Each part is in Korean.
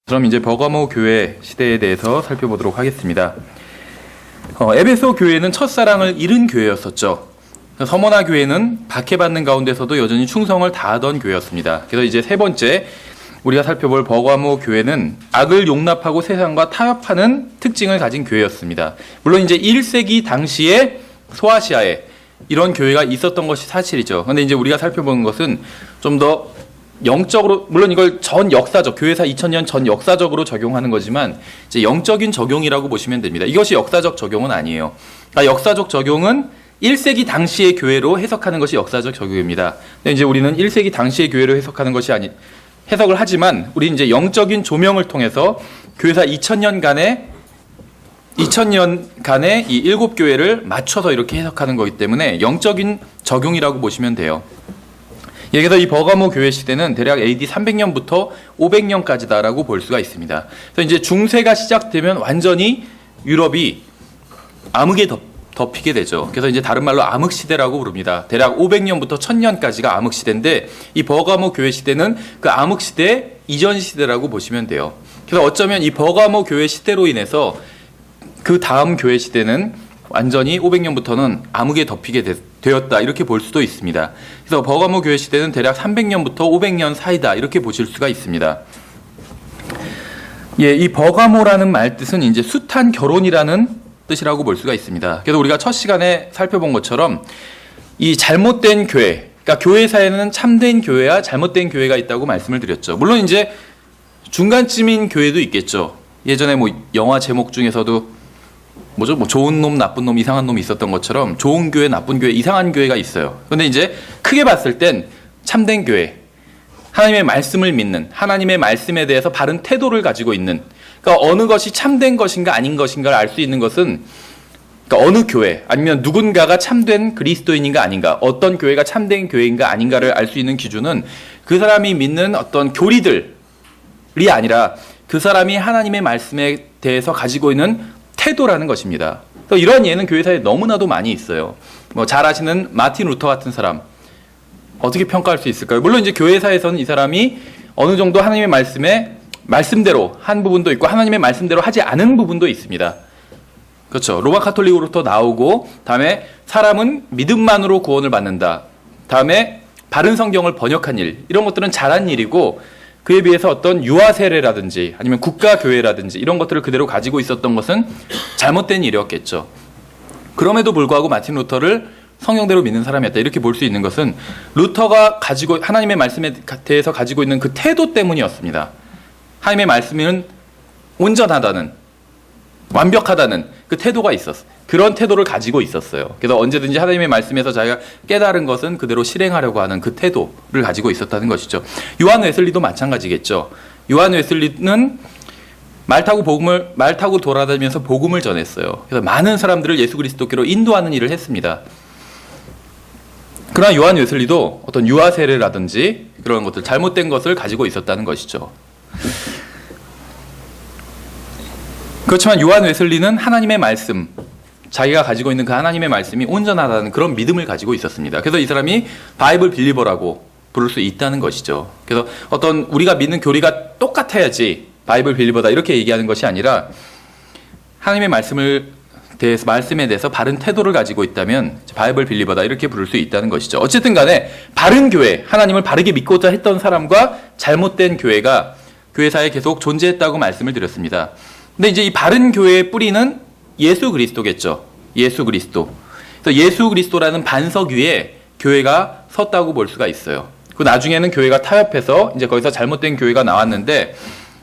그럼 이제 버가모 교회 시대에 대해서 살펴보도록 하겠습니다. 에베소 교회는 첫사랑을 잃은 교회였었죠. 서머나 교회는 박해받는 가운데서도 여전히 충성을 다하던 교회였습니다. 그래서 이제 세 번째 우리가 살펴볼 버가모 교회는 악을 용납하고 세상과 타협하는 특징을 가진 교회였습니다. 물론 이제 1세기 당시에 소아시아에 이런 교회가 있었던 것이 사실이죠. 그런데 이제 우리가 살펴보는 것은 좀 더 영적으로, 물론 이걸 전 역사적, 교회사 2000년 전 역사적으로 적용하는 거지만 이제 영적인 적용이라고 보시면 됩니다. 이것이 역사적 적용은 아니에요. 그러니까 역사적 적용은 1세기 당시의 교회로 해석하는 것이 역사적 적용입니다. 근데 이제 우리는 1세기 당시의 교회로 해석하는 것이 해석을 하지만 우리 이제 영적인 조명을 통해서 교회사 2000년간의 이 7교회를 맞춰서 이렇게 해석하는 거기 때문에 영적인 적용이라고 보시면 돼요. 그래서 이 버가모 교회 시대는 대략 AD 300년부터 500년까지다라고 볼 수가 있습니다. 그래서 이제 중세가 시작되면 완전히 유럽이 암흑에 덮이게 되죠. 그래서 이제 다른 말로 암흑 시대라고 부릅니다. 대략 500년부터 1000년까지가 암흑 시대인데 이 버가모 교회 시대는 그 암흑 시대 이전 시대라고 보시면 돼요. 그래서 어쩌면 이 버가모 교회 시대로 인해서 그 다음 교회 시대는 완전히 500년부터는 암흑에 덮이게 되었다 이렇게 볼 수도 있습니다. 그래서 버가모 교회 시대는 대략 300년부터 500년 사이다 이렇게 보실 수가 있습니다. 이 버가모라는 말 뜻은 이제 숱한 결혼이라는 뜻이라고 볼 수가 있습니다. 그래서 우리가 첫 시간에 살펴본 것처럼 이 잘못된 교회, 그러니까 교회사에는 참된 교회와 잘못된 교회가 있다고 말씀을 드렸죠. 물론 이제 중간쯤인 교회도 있겠죠. 예전에 영화 제목 중에서도 좋은 놈, 나쁜 놈, 이상한 놈이 있었던 것처럼 좋은 교회, 나쁜 교회, 이상한 교회가 있어요. 그런데 이제 크게 봤을 땐 참된 교회, 하나님의 말씀을 믿는, 하나님의 말씀에 대해서 바른 태도를 가지고 있는, 그러니까 어느 것이 참된 것인가 아닌 것인가를 알 수 있는 것은 그러니까 어느 교회, 아니면 누군가가 참된 그리스도인인가 아닌가, 어떤 교회가 참된 교회인가 아닌가를 알 수 있는 기준은 그 사람이 믿는 어떤 교리들이 아니라 그 사람이 하나님의 말씀에 대해서 가지고 있는 태도라는 것입니다. 이런 예는 교회사에 너무나도 많이 있어요. 잘 아시는 마틴 루터 같은 사람 어떻게 평가할 수 있을까요? 물론 이제 교회사에서는 이 사람이 어느 정도 하나님의 말씀대로 한 부분도 있고 하나님의 말씀대로 하지 않은 부분도 있습니다. 그렇죠. 로마 카톨릭으로부터 나오고 다음에 사람은 믿음만으로 구원을 받는다. 다음에 바른 성경을 번역한 일, 이런 것들은 잘한 일이고 그에 비해서 어떤 유아 세례라든지 아니면 국가 교회라든지 이런 것들을 그대로 가지고 있었던 것은 잘못된 일이었겠죠. 그럼에도 불구하고 마틴 루터를 성경대로 믿는 사람이었다 이렇게 볼 수 있는 것은 루터가 가지고 하나님의 말씀에 대해서 가지고 있는 그 태도 때문이었습니다. 하나님의 말씀은 온전하다는, 완벽하다는 그 태도가 있었어요. 그런 태도를 가지고 있었어요. 그래서 언제든지 하나님의 말씀에서 자기가 깨달은 것은 그대로 실행하려고 하는 그 태도를 가지고 있었다는 것이죠. 요한 웨슬리도 마찬가지겠죠. 요한 웨슬리는 말 타고 돌아다니면서 복음을 전했어요. 그래서 많은 사람들을 예수 그리스도께로 인도하는 일을 했습니다. 그러나 요한 웨슬리도 어떤 유아 세례라든지 그런 것들, 잘못된 것을 가지고 있었다는 것이죠. 그렇지만 요한 웨슬리는 하나님의 말씀, 자기가 가지고 있는 그 하나님의 말씀이 온전하다는 그런 믿음을 가지고 있었습니다. 그래서 이 사람이 바이블 빌리버라고 부를 수 있다는 것이죠. 그래서 어떤 우리가 믿는 교리가 똑같아야지 바이블 빌리버다 이렇게 얘기하는 것이 아니라 하나님의 말씀에 대해서 바른 태도를 가지고 있다면 바이블 빌리버다 이렇게 부를 수 있다는 것이죠. 어쨌든 간에 바른 교회, 하나님을 바르게 믿고자 했던 사람과 잘못된 교회가 교회사에 계속 존재했다고 말씀을 드렸습니다. 근데 이제 이 바른 교회의 뿌리는 예수 그리스도겠죠. 예수 그리스도. 그래서 예수 그리스도라는 반석 위에 교회가 섰다고 볼 수가 있어요. 그 나중에는 교회가 타협해서 이제 거기서 잘못된 교회가 나왔는데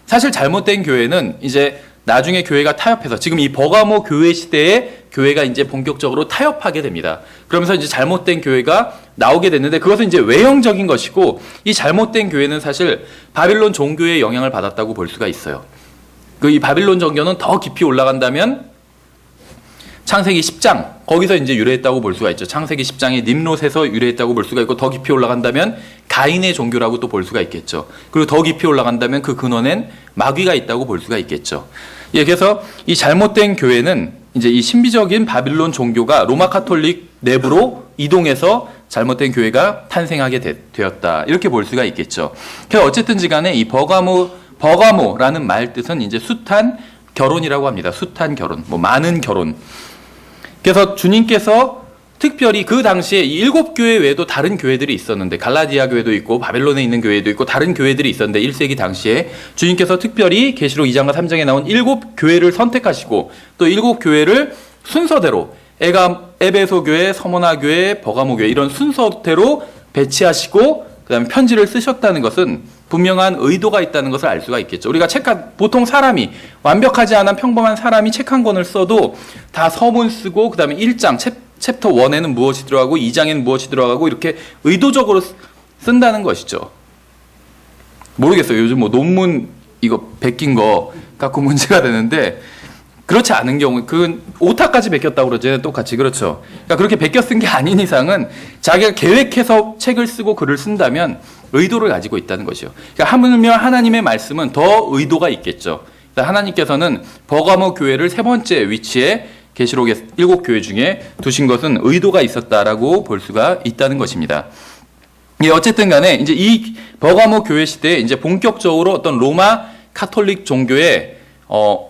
사실 잘못된 교회는 이제 나중에 교회가 타협해서 지금 이 버가모 교회 시대에 교회가 이제 본격적으로 타협하게 됩니다. 그러면서 이제 잘못된 교회가 나오게 됐는데 그것은 이제 외형적인 것이고 이 잘못된 교회는 사실 바빌론 종교의 영향을 받았다고 볼 수가 있어요. 이 바빌론 종교는 더 깊이 올라간다면 창세기 10장 거기서 이제 유래했다고 볼 수가 있죠. 창세기 10장의 nim롯에서 유래했다고 볼 수가 있고 더 깊이 올라간다면 가인의 종교라고 또 볼 수가 있겠죠. 그리고 더 깊이 올라간다면 그 근원엔 마귀가 있다고 볼 수가 있겠죠. 그래서 이 잘못된 교회는 이제 이 신비적인 바빌론 종교가 로마 카톨릭 내부로 이동해서 잘못된 교회가 탄생하게 되었다 이렇게 볼 수가 있겠죠. 그래서 어쨌든지 간에 이 버가모 버가모라는 말 뜻은 이제 숱한 결혼이라고 합니다. 숱한 결혼, 뭐 많은 결혼. 그래서 주님께서 특별히 그 당시에 이 7교회 외에도 다른 교회들이 있었는데, 갈라디아 교회도 있고 바벨론에 있는 교회도 있고 다른 교회들이 있었는데 1세기 당시에 주님께서 특별히 계시록 2장과 3장에 나온 7교회를 선택하시고 또 7교회를 순서대로 에베소 교회, 서머나 교회, 버가모 교회 이런 순서대로 배치하시고 그다음에 편지를 쓰셨다는 것은 분명한 의도가 있다는 것을 알 수가 있겠죠. 우리가 보통 사람이 완벽하지 않은 평범한 사람이 책 한 권을 써도 다 서문 쓰고 그다음에 1장 챕터 1에는 무엇이 들어가고 2장에는 무엇이 들어가고 이렇게 의도적으로 쓴다는 것이죠. 모르겠어요. 요즘 뭐 논문 이거 베낀 거 갖고 문제가 되는데 그렇지 않은 경우 그건 오타까지 베꼈다고 그러죠. 똑같이. 그렇죠. 그러니까 그렇게 베껴 쓴 게 아닌 이상은 자기가 계획해서 책을 쓰고 글을 쓴다면 의도를 가지고 있다는 것이요. 그러니까 하물며 하나님의 말씀은 더 의도가 있겠죠. 그러니까 하나님께서는 버가모 교회를 세 번째 위치에 계시록의 7교회 중에 두신 것은 의도가 있었다라고 볼 수가 있다는 것입니다. 예, 어쨌든 간에 이제 이 버가모 교회 시대에 이제 본격적으로 어떤 로마 카톨릭 종교의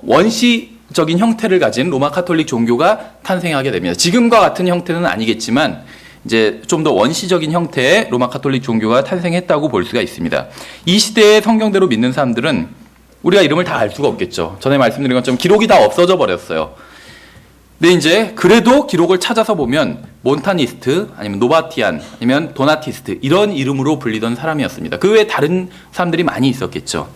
원시적인 형태를 가진 로마 카톨릭 종교가 탄생하게 됩니다. 지금과 같은 형태는 아니겠지만 이제 좀 더 원시적인 형태의 로마 카톨릭 종교가 탄생했다고 볼 수가 있습니다. 이 시대의 성경대로 믿는 사람들은 우리가 이름을 다 알 수가 없겠죠. 전에 말씀드린 것처럼 기록이 다 없어져 버렸어요. 근데 이제 그래도 기록을 찾아서 보면 몬타니스트 아니면 노바티안 아니면 도나티스트 이런 이름으로 불리던 사람이었습니다. 그 외에 다른 사람들이 많이 있었겠죠.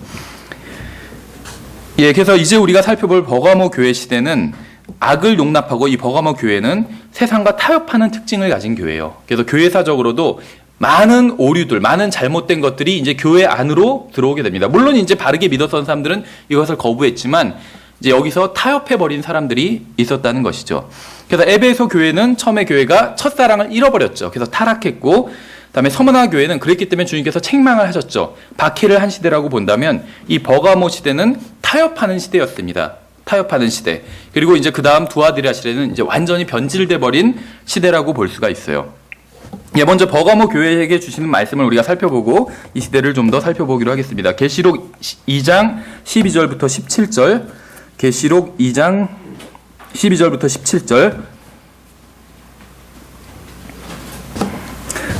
예, 그래서 이제 우리가 살펴볼 버가모 교회 시대는 악을 용납하고 이 버가모 교회는 세상과 타협하는 특징을 가진 교회예요. 그래서 교회사적으로도 많은 오류들, 많은 잘못된 것들이 이제 교회 안으로 들어오게 됩니다. 물론 이제 바르게 믿었던 사람들은 이것을 거부했지만 이제 여기서 타협해버린 사람들이 있었다는 것이죠. 그래서 에베소 교회는 처음에 교회가 첫사랑을 잃어버렸죠. 그래서 타락했고, 그다음에 서머나 교회는 그랬기 때문에 주님께서 책망을 하셨죠. 박해를 한 시대라고 본다면 이 버가모 시대는 타협하는 시대였습니다. 타협하는 시대. 그리고 이제 그 다음 두아디라 시대는 이제 완전히 변질돼 버린 시대라고 볼 수가 있어요. 예, 먼저 버가모 교회에게 주시는 말씀을 우리가 살펴보고 이 시대를 좀 더 살펴보기로 하겠습니다. 계시록 2장 12절부터 17절. 계시록 2장 12절부터 17절.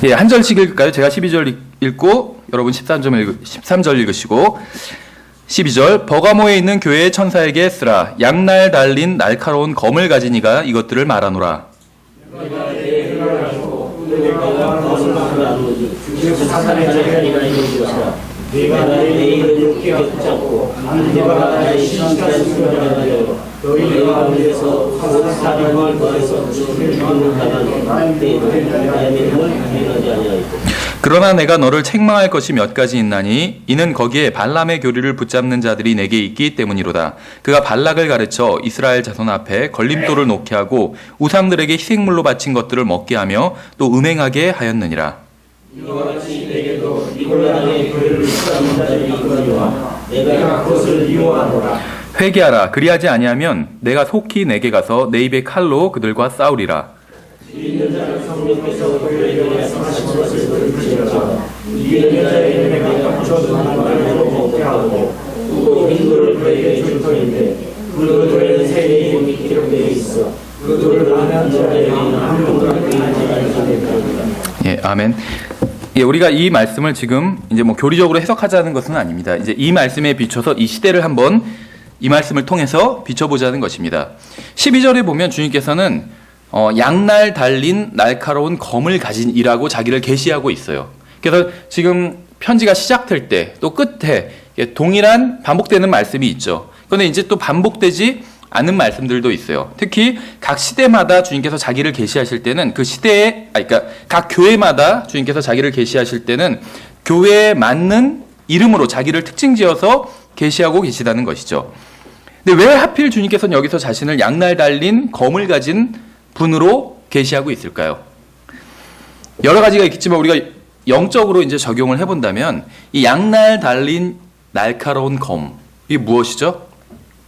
예, 한 절씩 읽을까요? 제가 12절 읽고 여러분 13절 읽으시고 12절 버가모에 있는 교회의 천사에게 쓰라. 양날 달린 날카로운 검을 가진 이가 이것들을 말하노라. 네가 나의 이름을 높게 붙잡고 네가 나의 신실한 순종자여 너희 가운데서 사람을 거해서 주를 믿는다면 나의 믿음을 믿지 아니하리고. 그러나 내가 너를 책망할 것이 몇 가지 있나니 이는 거기에 발람의 교리를 붙잡는 자들이 내게 있기 때문이로다. 그가 발락을 가르쳐 이스라엘 자손 앞에 걸림돌을 놓게 하고 우상들에게 희생물로 바친 것들을 먹게 하며 또 음행하게 하였느니라. 이와 같이 내게도 니콜라의 교리를 붙잡는 자들이 있거니와 내가 그것을 미워하노라. 회개하라. 그리하지 아니하면 내가 속히 내게 가서 내 입에 칼로 그들과 싸우리라. 믿는 자는 성령께서 교회에 말씀하신 것을 들을지어다. 믿는 자의 내가 붙여두는 말로 먹게 하고 또 인도를 그에게 줄 터인데 그 돌에는 새 이름이 기록되어 있어 그 돌을 아는 자에게는 한 분도 끊이지 않으리라. 예, 아멘. 예, 우리가 이 말씀을 지금 이제 뭐 교리적으로 해석하자는 것은 아닙니다. 이제 이 말씀에 비춰서 이 시대를 한번 이 말씀을 통해서 비춰보자는 것입니다. 12절에 보면 주님께서는 양날 달린 날카로운 검을 가진 이라고 자기를 계시하고 있어요. 그래서 지금 편지가 시작될 때 또 끝에 동일한 반복되는 말씀이 있죠. 그런데 이제 또 반복되지 않은 말씀들도 있어요. 특히 각 시대마다 주님께서 자기를 계시하실 때는 그 시대에, 그러니까 각 교회마다 주님께서 자기를 계시하실 때는 교회에 맞는 이름으로 자기를 특징지어서 계시하고 계시다는 것이죠. 근데 왜 하필 주님께서는 여기서 자신을 양날 달린 검을 가진 분으로 계시하고 있을까요? 여러 가지가 있겠지만 우리가 영적으로 이제 적용을 해본다면 이 양날 달린 날카로운 검, 이게 무엇이죠?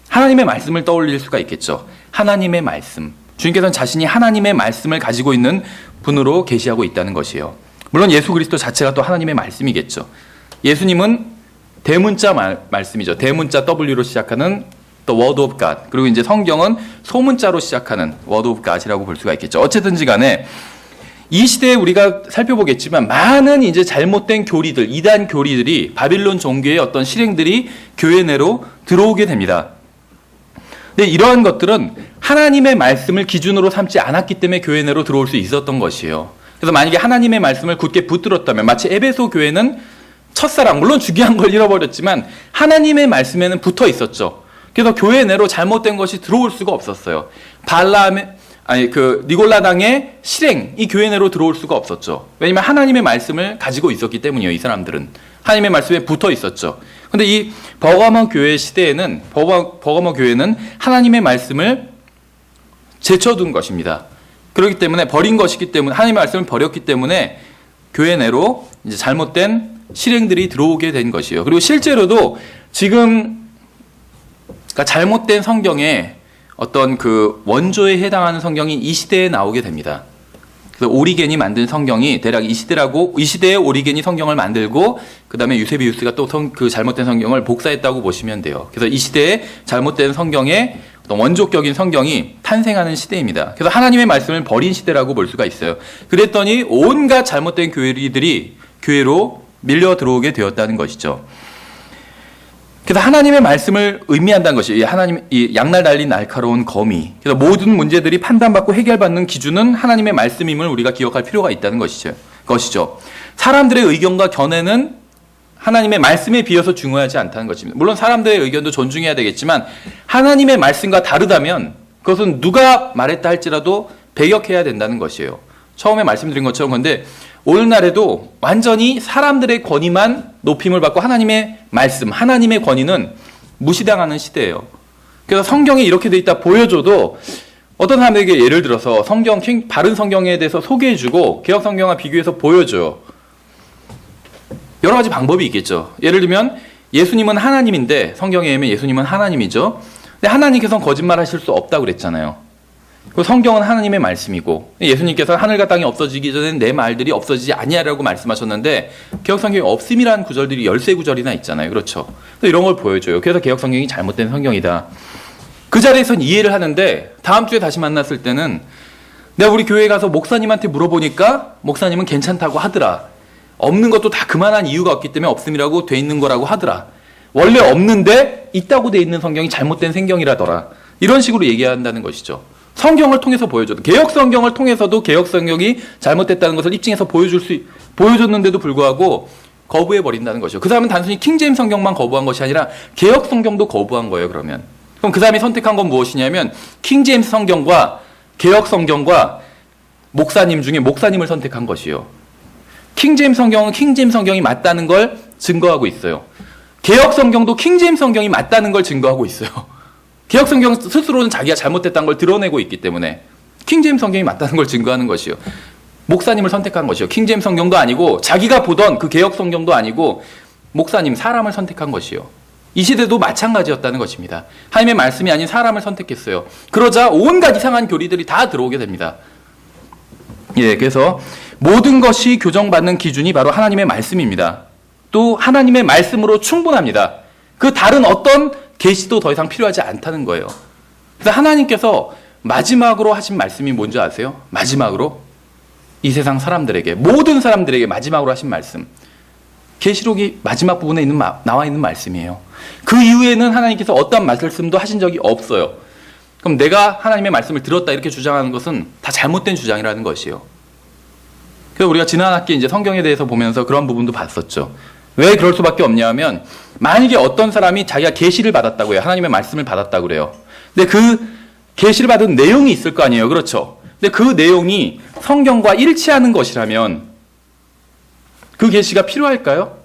하나님의 말씀을 떠올릴 수가 있겠죠. 하나님의 말씀. 주님께서는 자신이 하나님의 말씀을 가지고 있는 분으로 계시하고 있다는 것이에요. 물론 예수 그리스도 자체가 또 하나님의 말씀이겠죠. 예수님은 대문자 말씀이죠. 대문자 W로 시작하는 The Word of God. 그리고 이제 성경은 소문자로 시작하는 Word of God이라고 볼 수가 있겠죠. 어쨌든지 간에 이 시대에 우리가 살펴보겠지만 많은 이제 잘못된 교리들, 이단 교리들이 바빌론 종교의 어떤 실행들이 교회 내로 들어오게 됩니다. 근데 이러한 것들은 하나님의 말씀을 기준으로 삼지 않았기 때문에 교회 내로 들어올 수 있었던 것이에요. 그래서 만약에 하나님의 말씀을 굳게 붙들었다면 마치 에베소 교회는 첫사랑, 물론 중요한 걸 잃어버렸지만 하나님의 말씀에는 붙어 있었죠. 그래서 교회 내로 잘못된 것이 들어올 수가 없었어요. 니골라당의 실행이 교회 내로 들어올 수가 없었죠. 왜냐하면 하나님의 말씀을 가지고 있었기 때문이에요. 이 사람들은 하나님의 말씀에 붙어 있었죠. 근데 이 버가모 교회 시대에는 버가모 교회는 하나님의 말씀을 제쳐둔 것입니다. 그렇기 때문에 버린 것이기 때문에 하나님의 말씀을 버렸기 때문에 교회 내로 이제 잘못된 실행들이 들어오게 된 것이에요. 그리고 실제로도 지금 그러니까 잘못된 성경에 어떤 그 원조에 해당하는 성경이 이 시대에 나오게 됩니다. 그래서 오리겐이 만든 성경이 대략 이 시대에 오리겐이 성경을 만들고 그 다음에 유세비우스가 또 그 잘못된 성경을 복사했다고 보시면 돼요. 그래서 이 시대에 잘못된 성경의 어떤 원조격인 성경이 탄생하는 시대입니다. 그래서 하나님의 말씀을 버린 시대라고 볼 수가 있어요. 그랬더니 온갖 잘못된 교리들이 교회로 밀려 들어오게 되었다는 것이죠. 그래서 하나님의 말씀을 의미한다는 것이 이 양날 달린 날카로운 거미. 그래서 모든 문제들이 판단받고 해결받는 기준은 하나님의 말씀임을 우리가 기억할 필요가 있다는 것이죠. 사람들의 의견과 견해는 하나님의 말씀에 비해서 중요하지 않다는 것입니다. 물론 사람들의 의견도 존중해야 되겠지만 하나님의 말씀과 다르다면 그것은 누가 말했다 할지라도 배격해야 된다는 것이에요. 처음에 말씀드린 것처럼 근데 오늘날에도 완전히 사람들의 권위만 높임을 받고 하나님의 말씀, 하나님의 권위는 무시당하는 시대예요. 그래서 성경에 이렇게 돼 있다 보여줘도 어떤 사람들에게 예를 들어서 바른 성경에 대해서 소개해주고 개혁 성경과 비교해서 보여줘요. 여러 가지 방법이 있겠죠. 예를 들면 예수님은 하나님인데 성경에 의하면 예수님은 하나님이죠. 근데 하나님께서는 거짓말하실 수 없다고 그랬잖아요. 성경은 하나님의 말씀이고 예수님께서 하늘과 땅이 없어지기 전에 내 말들이 없어지지 아니하라고 말씀하셨는데 개혁성경에 없음이라는 구절들이 13구절이나 있잖아요. 그렇죠. 이런 걸 보여줘요. 그래서 개혁성경이 잘못된 성경이다. 그 자리에선 이해를 하는데 다음 주에 다시 만났을 때는 내가 우리 교회에 가서 목사님한테 물어보니까 목사님은 괜찮다고 하더라. 없는 것도 다 그만한 이유가 없기 때문에 없음이라고 돼 있는 거라고 하더라. 원래 없는데 있다고 돼 있는 성경이 잘못된 성경이라더라. 이런 식으로 얘기한다는 것이죠. 성경을 통해서 보여줘도 개혁 성경을 통해서도 개혁 성경이 잘못됐다는 것을 입증해서 보여줬는데도 불구하고 거부해 버린다는 것이죠. 그 사람은 단순히 킹제임스 성경만 거부한 것이 아니라 개혁 성경도 거부한 거예요. 그럼 그 사람이 선택한 건 무엇이냐면 킹제임스 성경과 개혁 성경과 목사님 중에 목사님을 선택한 것이에요. 킹제임스 성경은 킹제임스 성경이 맞다는 걸 증거하고 있어요. 개혁 성경도 킹제임스 성경이 맞다는 걸 증거하고 있어요. 개혁 성경 스스로는 자기가 잘못됐다는 걸 드러내고 있기 때문에 킹제임스 성경이 맞다는 걸 증거하는 것이요. 목사님을 선택한 것이요. 킹제임스 성경도 아니고 자기가 보던 그 개혁 성경도 아니고 목사님, 사람을 선택한 것이요. 이 시대도 마찬가지였다는 것입니다. 하나님의 말씀이 아닌 사람을 선택했어요. 그러자 온갖 이상한 교리들이 다 들어오게 됩니다. 그래서 모든 것이 교정받는 기준이 바로 하나님의 말씀입니다. 또 하나님의 말씀으로 충분합니다. 그 다른 어떤 계시도 더 이상 필요하지 않다는 거예요. 그래서 하나님께서 마지막으로 하신 말씀이 뭔지 아세요? 마지막으로 이 세상 사람들에게, 모든 사람들에게 마지막으로 하신 말씀. 계시록이 마지막 부분에 나와 있는 말씀이에요. 그 이후에는 하나님께서 어떤 말씀도 하신 적이 없어요. 그럼 내가 하나님의 말씀을 들었다 이렇게 주장하는 것은 다 잘못된 주장이라는 것이에요. 그래서 우리가 지난 학기 이제 성경에 대해서 보면서 그런 부분도 봤었죠. 왜 그럴 수밖에 없냐면 만약에 어떤 사람이 자기가 계시를 받았다고 해요. 하나님의 말씀을 받았다고 그래요. 근데 그 계시를 받은 내용이 있을 거 아니에요. 그렇죠? 근데 그 내용이 성경과 일치하는 것이라면 그 계시가 필요할까요?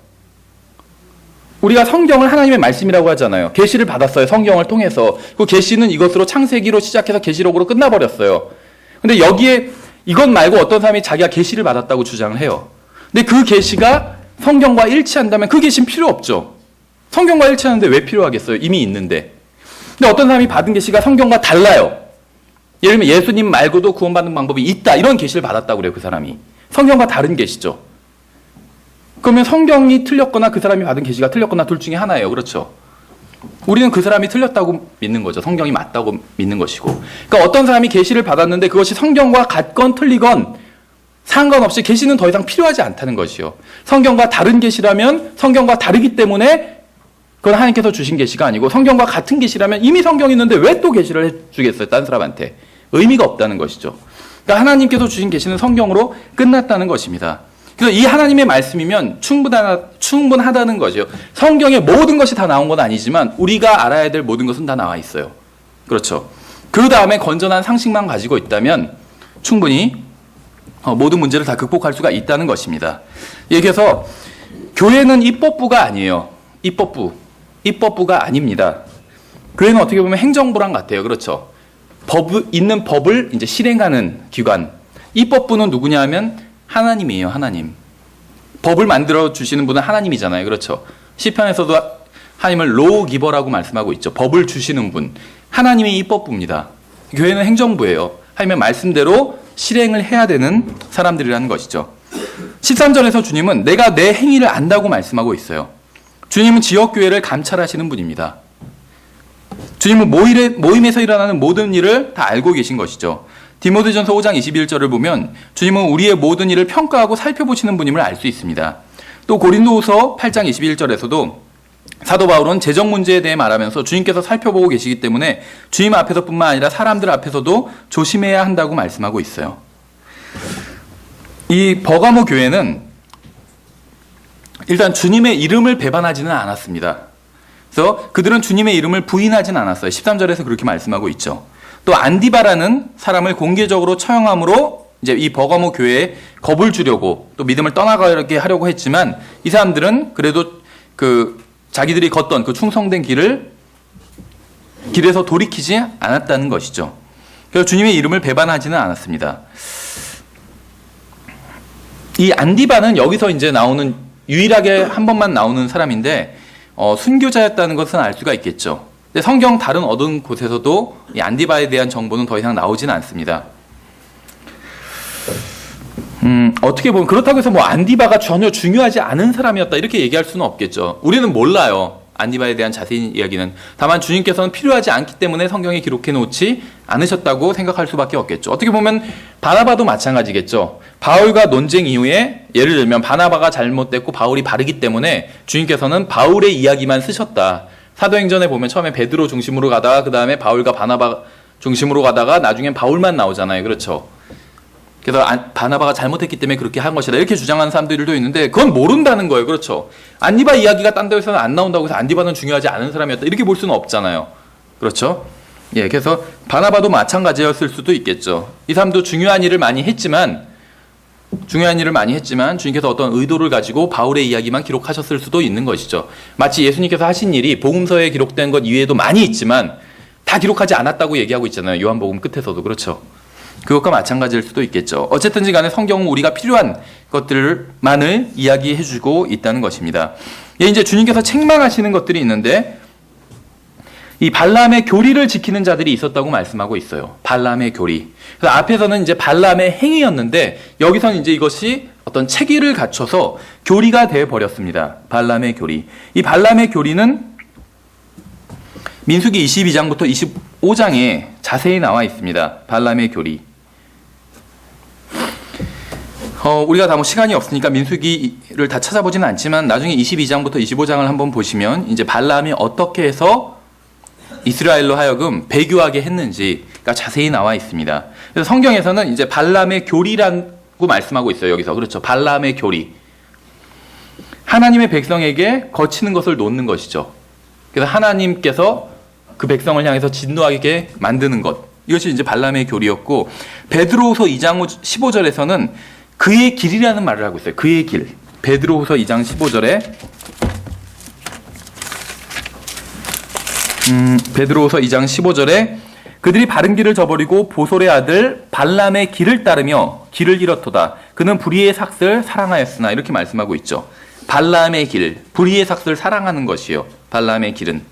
우리가 성경을 하나님의 말씀이라고 하잖아요. 계시를 받았어요. 성경을 통해서. 그 계시는 이것으로 창세기로 시작해서 계시록으로 끝나버렸어요. 근데 여기에 이것 말고 어떤 사람이 자기가 계시를 받았다고 주장을 해요. 근데 그 계시가 성경과 일치한다면 그 계시는 필요 없죠. 성경과 일치하는데 왜 필요하겠어요? 이미 있는데. 근데 어떤 사람이 받은 계시가 성경과 달라요. 예를 들면 예수님 말고도 구원받는 방법이 있다. 이런 계시를 받았다고 그래요. 그 사람이. 성경과 다른 계시죠. 그러면 성경이 틀렸거나 그 사람이 받은 계시가 틀렸거나 둘 중에 하나예요. 그렇죠? 우리는 그 사람이 틀렸다고 믿는 거죠. 성경이 맞다고 믿는 것이고. 그러니까 어떤 사람이 계시를 받았는데 그것이 성경과 같건 틀리건 상관없이 계시는 더 이상 필요하지 않다는 것이요. 성경과 다른 계시라면 성경과 다르기 때문에 그건 하나님께서 주신 계시가 아니고 성경과 같은 계시라면 이미 성경이 있는데 왜 또 계시를 해주겠어요? 다른 사람한테. 의미가 없다는 것이죠. 그러니까 하나님께서 주신 계시는 성경으로 끝났다는 것입니다. 그래서 이 하나님의 말씀이면 충분하다는 거죠. 성경에 모든 것이 다 나온 건 아니지만 우리가 알아야 될 모든 것은 다 나와 있어요. 그렇죠. 그 다음에 건전한 상식만 가지고 있다면 충분히 모든 문제를 다 극복할 수가 있다는 것입니다. 그래서 교회는 입법부가 아니에요. 입법부가 아닙니다. 교회는 어떻게 보면 행정부랑 같아요. 그렇죠. 있는 법을 이제 실행하는 기관. 입법부는 누구냐 하면 하나님이에요. 하나님. 법을 만들어 주시는 분은 하나님이잖아요. 그렇죠. 시편에서도 하나님을 로우기버라고 말씀하고 있죠. 법을 주시는 분. 하나님이 입법부입니다. 교회는 행정부예요. 하나님의 말씀대로 실행을 해야 되는 사람들이라는 것이죠. 13절에서 주님은 내가 내 행위를 안다고 말씀하고 있어요. 주님은 지역교회를 감찰하시는 분입니다. 주님은 모임에서 일어나는 모든 일을 다 알고 계신 것이죠. 디모데전서 5장 21절을 보면 주님은 우리의 모든 일을 평가하고 살펴보시는 분임을 알 수 있습니다. 또 고린도후서 8장 21절에서도 사도 바울은 재정 문제에 대해 말하면서 주님께서 살펴보고 계시기 때문에 주님 앞에서뿐만 아니라 사람들 앞에서도 조심해야 한다고 말씀하고 있어요. 이 버가모 교회는 일단 주님의 이름을 배반하지는 않았습니다. 그래서 그들은 주님의 이름을 부인하지는 않았어요. 13절에서 그렇게 말씀하고 있죠. 또 안디바라는 사람을 공개적으로 처형함으로 이제 이 버가모 교회에 겁을 주려고 또 믿음을 떠나가게 하려고 했지만 이 사람들은 그래도 자기들이 걷던 그 충성된 길에서 돌이키지 않았다는 것이죠. 그래서 주님의 이름을 배반하지는 않았습니다. 이 안디바는 여기서 이제 유일하게 한 번만 나오는 사람인데 순교자였다는 것은 알 수가 있겠죠. 근데 성경 다른 어떤 곳에서도 이 안디바에 대한 정보는 더 이상 나오지는 않습니다. 어떻게 보면 그렇다고 해서 안디바가 전혀 중요하지 않은 사람이었다 이렇게 얘기할 수는 없겠죠. 우리는 몰라요. 안디바에 대한 자세한 이야기는. 다만 주님께서는 필요하지 않기 때문에 성경에 기록해 놓지 않으셨다고 생각할 수밖에 없겠죠. 어떻게 보면 바나바도 마찬가지겠죠. 바울과 논쟁 이후에 예를 들면 바나바가 잘못됐고 바울이 바르기 때문에 주님께서는 바울의 이야기만 쓰셨다. 사도행전에 보면 처음에 베드로 중심으로 가다가 그 다음에 바울과 바나바 중심으로 가다가 나중엔 바울만 나오잖아요. 그렇죠. 그래서 바나바가 잘못했기 때문에 그렇게 한 것이다 이렇게 주장하는 사람들도 있는데 그건 모른다는 거예요. 그렇죠. 안디바 이야기가 딴 데서는 안 나온다고 해서 안디바는 중요하지 않은 사람이었다 이렇게 볼 수는 없잖아요. 그렇죠. 예, 그래서 바나바도 마찬가지였을 수도 있겠죠. 이 사람도 중요한 일을 많이 했지만 주님께서 어떤 의도를 가지고 바울의 이야기만 기록하셨을 수도 있는 것이죠. 마치 예수님께서 하신 일이 복음서에 기록된 것 이외에도 많이 있지만 다 기록하지 않았다고 얘기하고 있잖아요. 요한복음 끝에서도. 그렇죠. 그것과 마찬가지일 수도 있겠죠. 어쨌든지 간에 성경은 우리가 필요한 것들만을 이야기해주고 있다는 것입니다. 예, 이제 주님께서 책망하시는 것들이 있는데 이 발람의 교리를 지키는 자들이 있었다고 말씀하고 있어요. 발람의 교리. 그래서 앞에서는 이제 발람의 행위였는데 여기서는 이제 이것이 어떤 체계를 갖춰서 교리가 되어 버렸습니다. 발람의 교리. 이 발람의 교리는 민수기 22장부터 25장에 자세히 나와 있습니다. 발람의 교리. 우리가 다 시간이 없으니까 민수기를 다 찾아보지는 않지만 나중에 22장부터 25장을 한번 보시면 이제 발람이 어떻게 해서 이스라엘로 하여금 배교하게 했는지가 자세히 나와 있습니다. 그래서 성경에서는 이제 발람의 교리라고 말씀하고 있어요. 여기서. 그렇죠. 발람의 교리. 하나님의 백성에게 거치는 것을 놓는 것이죠. 그래서 하나님께서 그 백성을 향해서 진노하게 만드는 것. 이것이 이제 발람의 교리였고 베드로후서 2장 15절에서는 그의 길이라는 말을 하고 있어요. 그의 길. 베드로후서 2장 15절에 베드로후서 2장 15절에 그들이 바른 길을 저버리고 보솔의 아들 발람의 길을 따르며 길을 잃었도다. 그는 불의의 삭슬 사랑하였으나 이렇게 말씀하고 있죠. 발람의 길, 불의의 삭슬 사랑하는 것이요. 발람의 길은.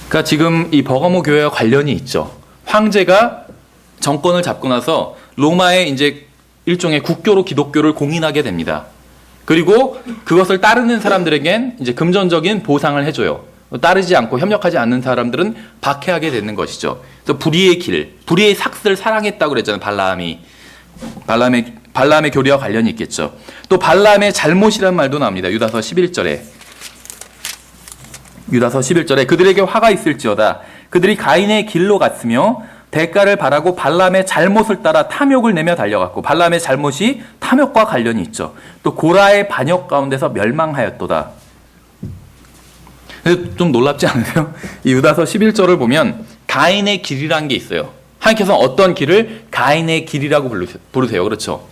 그러니까 지금 이 버가모 교회와 관련이 있죠. 황제가 정권을 잡고 나서 로마의 이제 일종의 국교로 기독교를 공인하게 됩니다. 그리고 그것을 따르는 사람들에겐 이제 금전적인 보상을 해줘요. 따르지 않고 협력하지 않는 사람들은 박해하게 되는 것이죠. 그래서 불의의 길, 불의의 삭슬을 사랑했다고 그랬잖아요. 발람의 교리와 관련이 있겠죠. 또 발람의 잘못이라는 말도 나옵니다. 유다서 11절에 그들에게 화가 있을지어다. 그들이 가인의 길로 갔으며 대가를 바라고 발람의 잘못을 따라 탐욕을 내며 달려갔고, 발람의 잘못이 탐욕과 관련이 있죠. 또 고라의 반역 가운데서 멸망하였도다. 좀 놀랍지 않으세요? 이 유다서 11절을 보면 가인의 길이라는 게 있어요. 하나님께서는 어떤 길을 가인의 길이라고 부르세요. 그렇죠?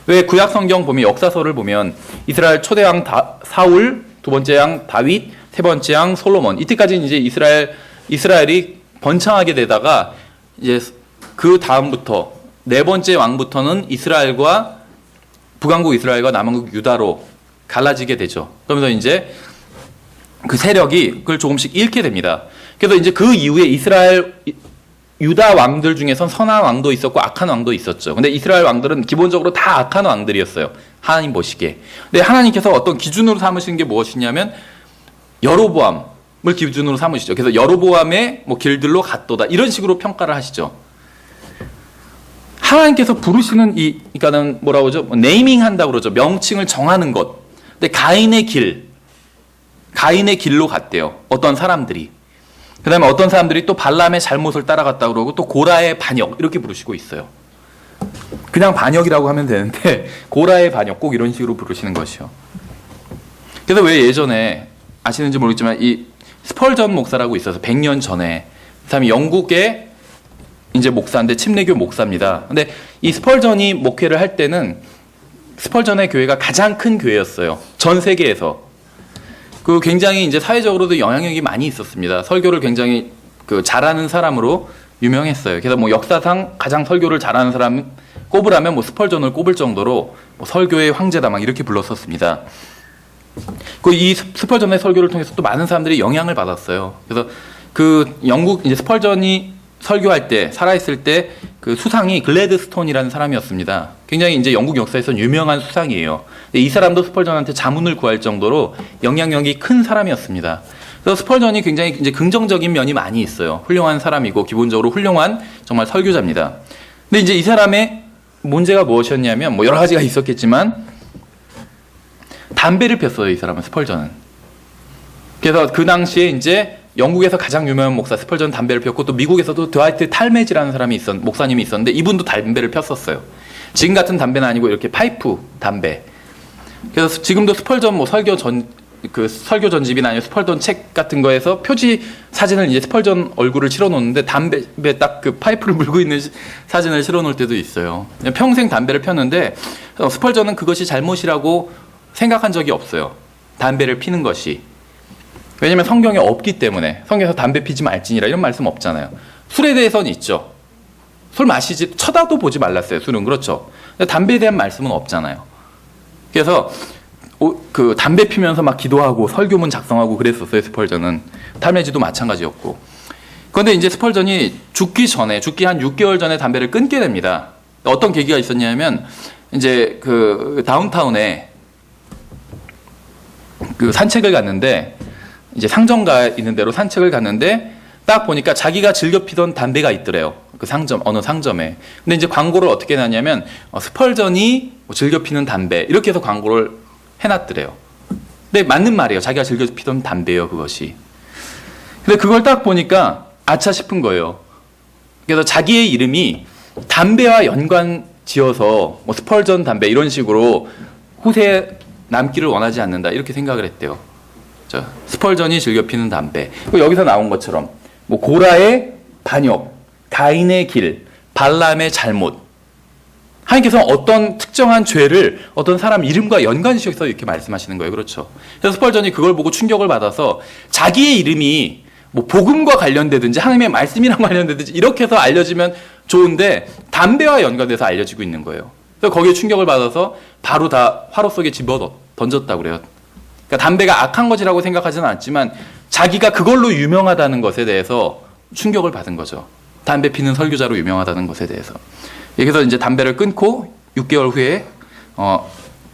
왜 구약 성경 보면, 역사서를 보면 이스라엘 초대왕 사울, 두 번째 왕 다윗, 세 번째 왕 솔로몬, 이때까지는 이제 이스라엘이 번창하게 되다가 이제 그 다음부터 네 번째 왕부터는 북왕국 이스라엘과 남왕국 유다로 갈라지게 되죠. 그러면서 이제 그 세력이 그걸 조금씩 잃게 됩니다. 그래서 이제 그 이후에 유다 왕들 중에선 선한 왕도 있었고 악한 왕도 있었죠. 근데 이스라엘 왕들은 기본적으로 다 악한 왕들이었어요. 하나님 보시기에. 근데 하나님께서 어떤 기준으로 삼으시는 게 무엇이냐면 여로보암을 기준으로 삼으시죠. 그래서 여로보암의 길들로 갔도다, 이런 식으로 평가를 하시죠. 하나님께서 부르시는 그러니까는 뭐라고 하죠? 네이밍 한다고 그러죠. 명칭을 정하는 것. 근데 가인의 길로 갔대요. 어떤 사람들이. 그 다음에 어떤 사람들이 또 발람의 잘못을 따라갔다고 그러고, 또 고라의 반역, 이렇게 부르시고 있어요. 그냥 반역이라고 하면 되는데 고라의 반역, 꼭 이런 식으로 부르시는 것이요. 그래서 왜 예전에 아시는지 모르겠지만 이 스펄전 목사라고 있어서 100년 전에, 그 사람이 영국의 이제 목사인데 침례교 목사입니다. 근데 이 스펄전이 목회를 할 때는 스펄전의 교회가 가장 큰 교회였어요. 전 세계에서. 그 굉장히 이제 사회적으로도 영향력이 많이 있었습니다. 설교를 굉장히 잘하는 사람으로 유명했어요. 그래서 역사상 가장 설교를 잘하는 사람 꼽으라면 스펄전을 꼽을 정도로 설교의 황제다 막 이렇게 불렀었습니다. 이 스펄전의 설교를 통해서 또 많은 사람들이 영향을 받았어요. 그래서 영국 이제 스펄전이 설교할 때, 살아있을 때 그 수상이 글래드스톤이라는 사람이었습니다. 굉장히 이제 영국 역사에서 유명한 수상이에요. 근데 이 사람도 스펄전한테 자문을 구할 정도로 영향력이 큰 사람이었습니다. 그래서 스펄전이 굉장히 이제 긍정적인 면이 많이 있어요. 훌륭한 사람이고 기본적으로 훌륭한 정말 설교자입니다. 근데 이제 이 사람의 문제가 무엇이었냐면 여러 가지가 있었겠지만 담배를 폈어요. 이 사람은, 스펄전은. 그래서 그 당시에 이제 영국에서 가장 유명한 목사 스펄전 담배를 폈고, 또 미국에서도 드와이트 탈메지라는 목사님이 있었는데 이분도 담배를 폈었어요. 지금 같은 담배는 아니고 이렇게 파이프 담배. 그래서 지금도 스펄전 설교 전집이나 아니면 스펄전 책 같은 거에서 표지 사진을 이제 스펄전 얼굴을 실어 놓는데 담배 딱 그 파이프를 물고 있는 사진을 실어 놓을 때도 있어요. 평생 담배를 폈는데 스펄전은 그것이 잘못이라고 생각한 적이 없어요. 담배를 피는 것이. 왜냐면 성경에 없기 때문에. 성경에서 담배 피지 말지니라 이런 말씀 없잖아요. 술에 대해서는 있죠. 술 마시지, 쳐다도 보지 말랐어요. 술은. 그렇죠. 근데 담배에 대한 말씀은 없잖아요. 그래서 담배 피면서 막 기도하고 설교문 작성하고 그랬었어요. 스펄전은. 탈메지도 마찬가지였고. 그런데 이제 스펄전이 죽기 한 6개월 전에 담배를 끊게 됩니다. 어떤 계기가 있었냐면 이제 다운타운에 산책을 갔는데, 이제 상점가 있는 데로 산책을 갔는데 딱 보니까 자기가 즐겨 피던 담배가 있더래요. 어느 상점에. 근데 이제 광고를 어떻게 해놨냐면 스펄전이 즐겨 피는 담배, 이렇게 해서 광고를 해놨더래요. 근데 맞는 말이에요. 자기가 즐겨 피던 담배예요, 그것이. 근데 그걸 딱 보니까 아차 싶은 거예요. 그래서 자기의 이름이 담배와 연관 지어서 스펄전 담배 이런 식으로 후세에 남기를 원하지 않는다, 이렇게 생각을 했대요. 스펄전이 즐겨 피는 담배. 여기서 나온 것처럼 고라의 반역, 가인의 길, 발람의 잘못. 하나님께서 어떤 특정한 죄를 어떤 사람 이름과 연관시켜서 이렇게 말씀하시는 거예요. 그렇죠. 그래서 스펄전이 그걸 보고 충격을 받아서 자기의 이름이 복음과 관련되든지 하나님의 말씀이랑 관련되든지 이렇게 해서 알려지면 좋은데 담배와 연관돼서 알려지고 있는 거예요. 그래서 거기에 충격을 받아서 바로 다 화로 속에 집어 던졌다고 그래요. 그러니까 담배가 악한 것이라고 생각하지는 않지만 자기가 그걸로 유명하다는 것에 대해서 충격을 받은 거죠. 담배 피는 설교자로 유명하다는 것에 대해서. 그래서 이제 담배를 끊고 6개월 후에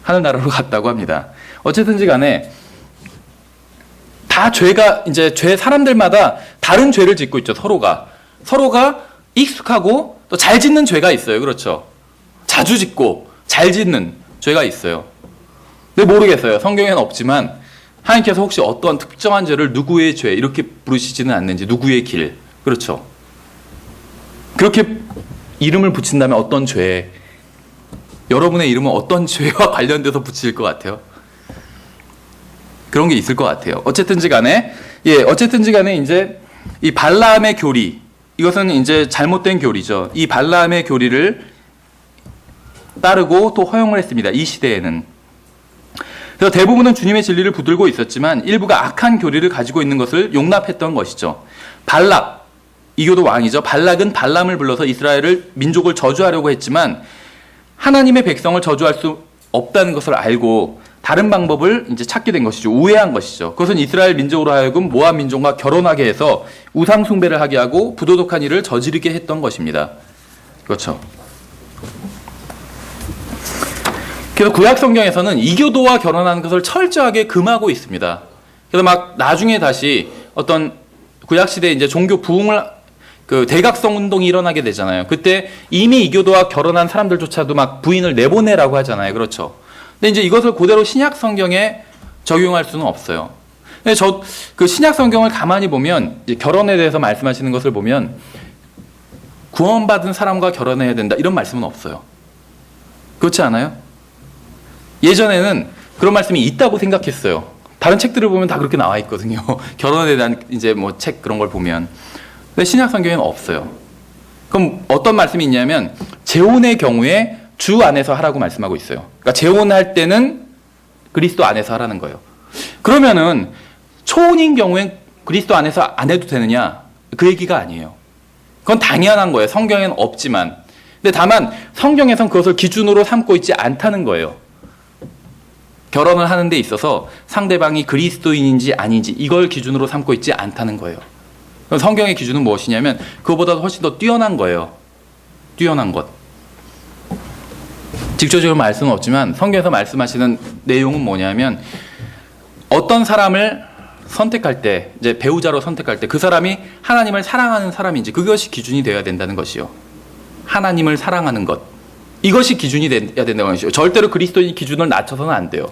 하늘나라로 갔다고 합니다. 어쨌든지 간에 다 죄가 이제 사람들마다 다른 죄를 짓고 있죠. 서로가 익숙하고 또 잘 짓는 죄가 있어요. 그렇죠? 자주 짓고 잘 짓는 죄가 있어요. 근데 모르겠어요. 성경에는 없지만 하나님께서 혹시 어떤 특정한 죄를 누구의 죄 이렇게 부르시지는 않는지, 누구의 길, 그렇죠? 그렇게 이름을 붙인다면 어떤 죄, 여러분의 이름은 어떤 죄와 관련돼서 붙일 것 같아요? 그런 게 있을 것 같아요. 어쨌든지 간에 이제 이 발라함의 교리, 이것은 이제 잘못된 교리죠. 이 발라함의 교리를 따르고 또 허용을 했습니다. 이 시대에는. 그래서 대부분은 주님의 진리를 붙들고 있었지만 일부가 악한 교리를 가지고 있는 것을 용납했던 것이죠. 발락, 이교도 왕이죠. 발락은 발람을 불러서 이스라엘을 민족을 저주하려고 했지만 하나님의 백성을 저주할 수 없다는 것을 알고 다른 방법을 이제 찾게 된 것이죠. 우회한 것이죠. 그것은 이스라엘 민족으로 하여금 모압 민족과 결혼하게 해서 우상 숭배를 하게 하고 부도덕한 일을 저지르게 했던 것입니다. 그렇죠. 그래서 구약 성경에서는 이교도와 결혼하는 것을 철저하게 금하고 있습니다. 그래서 막 나중에 다시 어떤 구약 시대에 이제 종교 부흥을 대각성 운동이 일어나게 되잖아요. 그때 이미 이교도와 결혼한 사람들조차도 막 부인을 내보내라고 하잖아요. 그렇죠. 근데 이제 이것을 그대로 신약 성경에 적용할 수는 없어요. 근데 그 신약 성경을 가만히 보면 이제 결혼에 대해서 말씀하시는 것을 보면 구원받은 사람과 결혼해야 된다 이런 말씀은 없어요. 그렇지 않아요? 예전에는 그런 말씀이 있다고 생각했어요. 다른 책들을 보면 다 그렇게 나와 있거든요. 결혼에 대한 이제 뭐 책 그런 걸 보면. 근데 신약 성경에는 없어요. 그럼 어떤 말씀이 있냐면 재혼의 경우에 주 안에서 하라고 말씀하고 있어요. 그러니까 재혼할 때는 그리스도 안에서 하라는 거예요. 그러면은 초혼인 경우엔 그리스도 안에서 안 해도 되느냐? 그 얘기가 아니에요. 그건 당연한 거예요. 성경에는 없지만. 근데 다만 성경에선 그것을 기준으로 삼고 있지 않다는 거예요. 결혼을 하는 데 있어서 상대방이 그리스도인인지 아닌지 이걸 기준으로 삼고 있지 않다는 거예요. 그럼 성경의 기준은 무엇이냐면 그거보다도 훨씬 더 뛰어난 거예요. 뛰어난 것. 직접적으로 말 수는 없지만 성경에서 말씀하시는 내용은 뭐냐면 어떤 사람을 선택할 때, 이제 배우자로 선택할 때 그 사람이 하나님을 사랑하는 사람인지 그것이 기준이 되어야 된다는 것이요. 하나님을 사랑하는 것. 이것이 기준이 돼야 된다는 것이죠. 절대로 그리스도인 기준을 낮춰서는 안 돼요.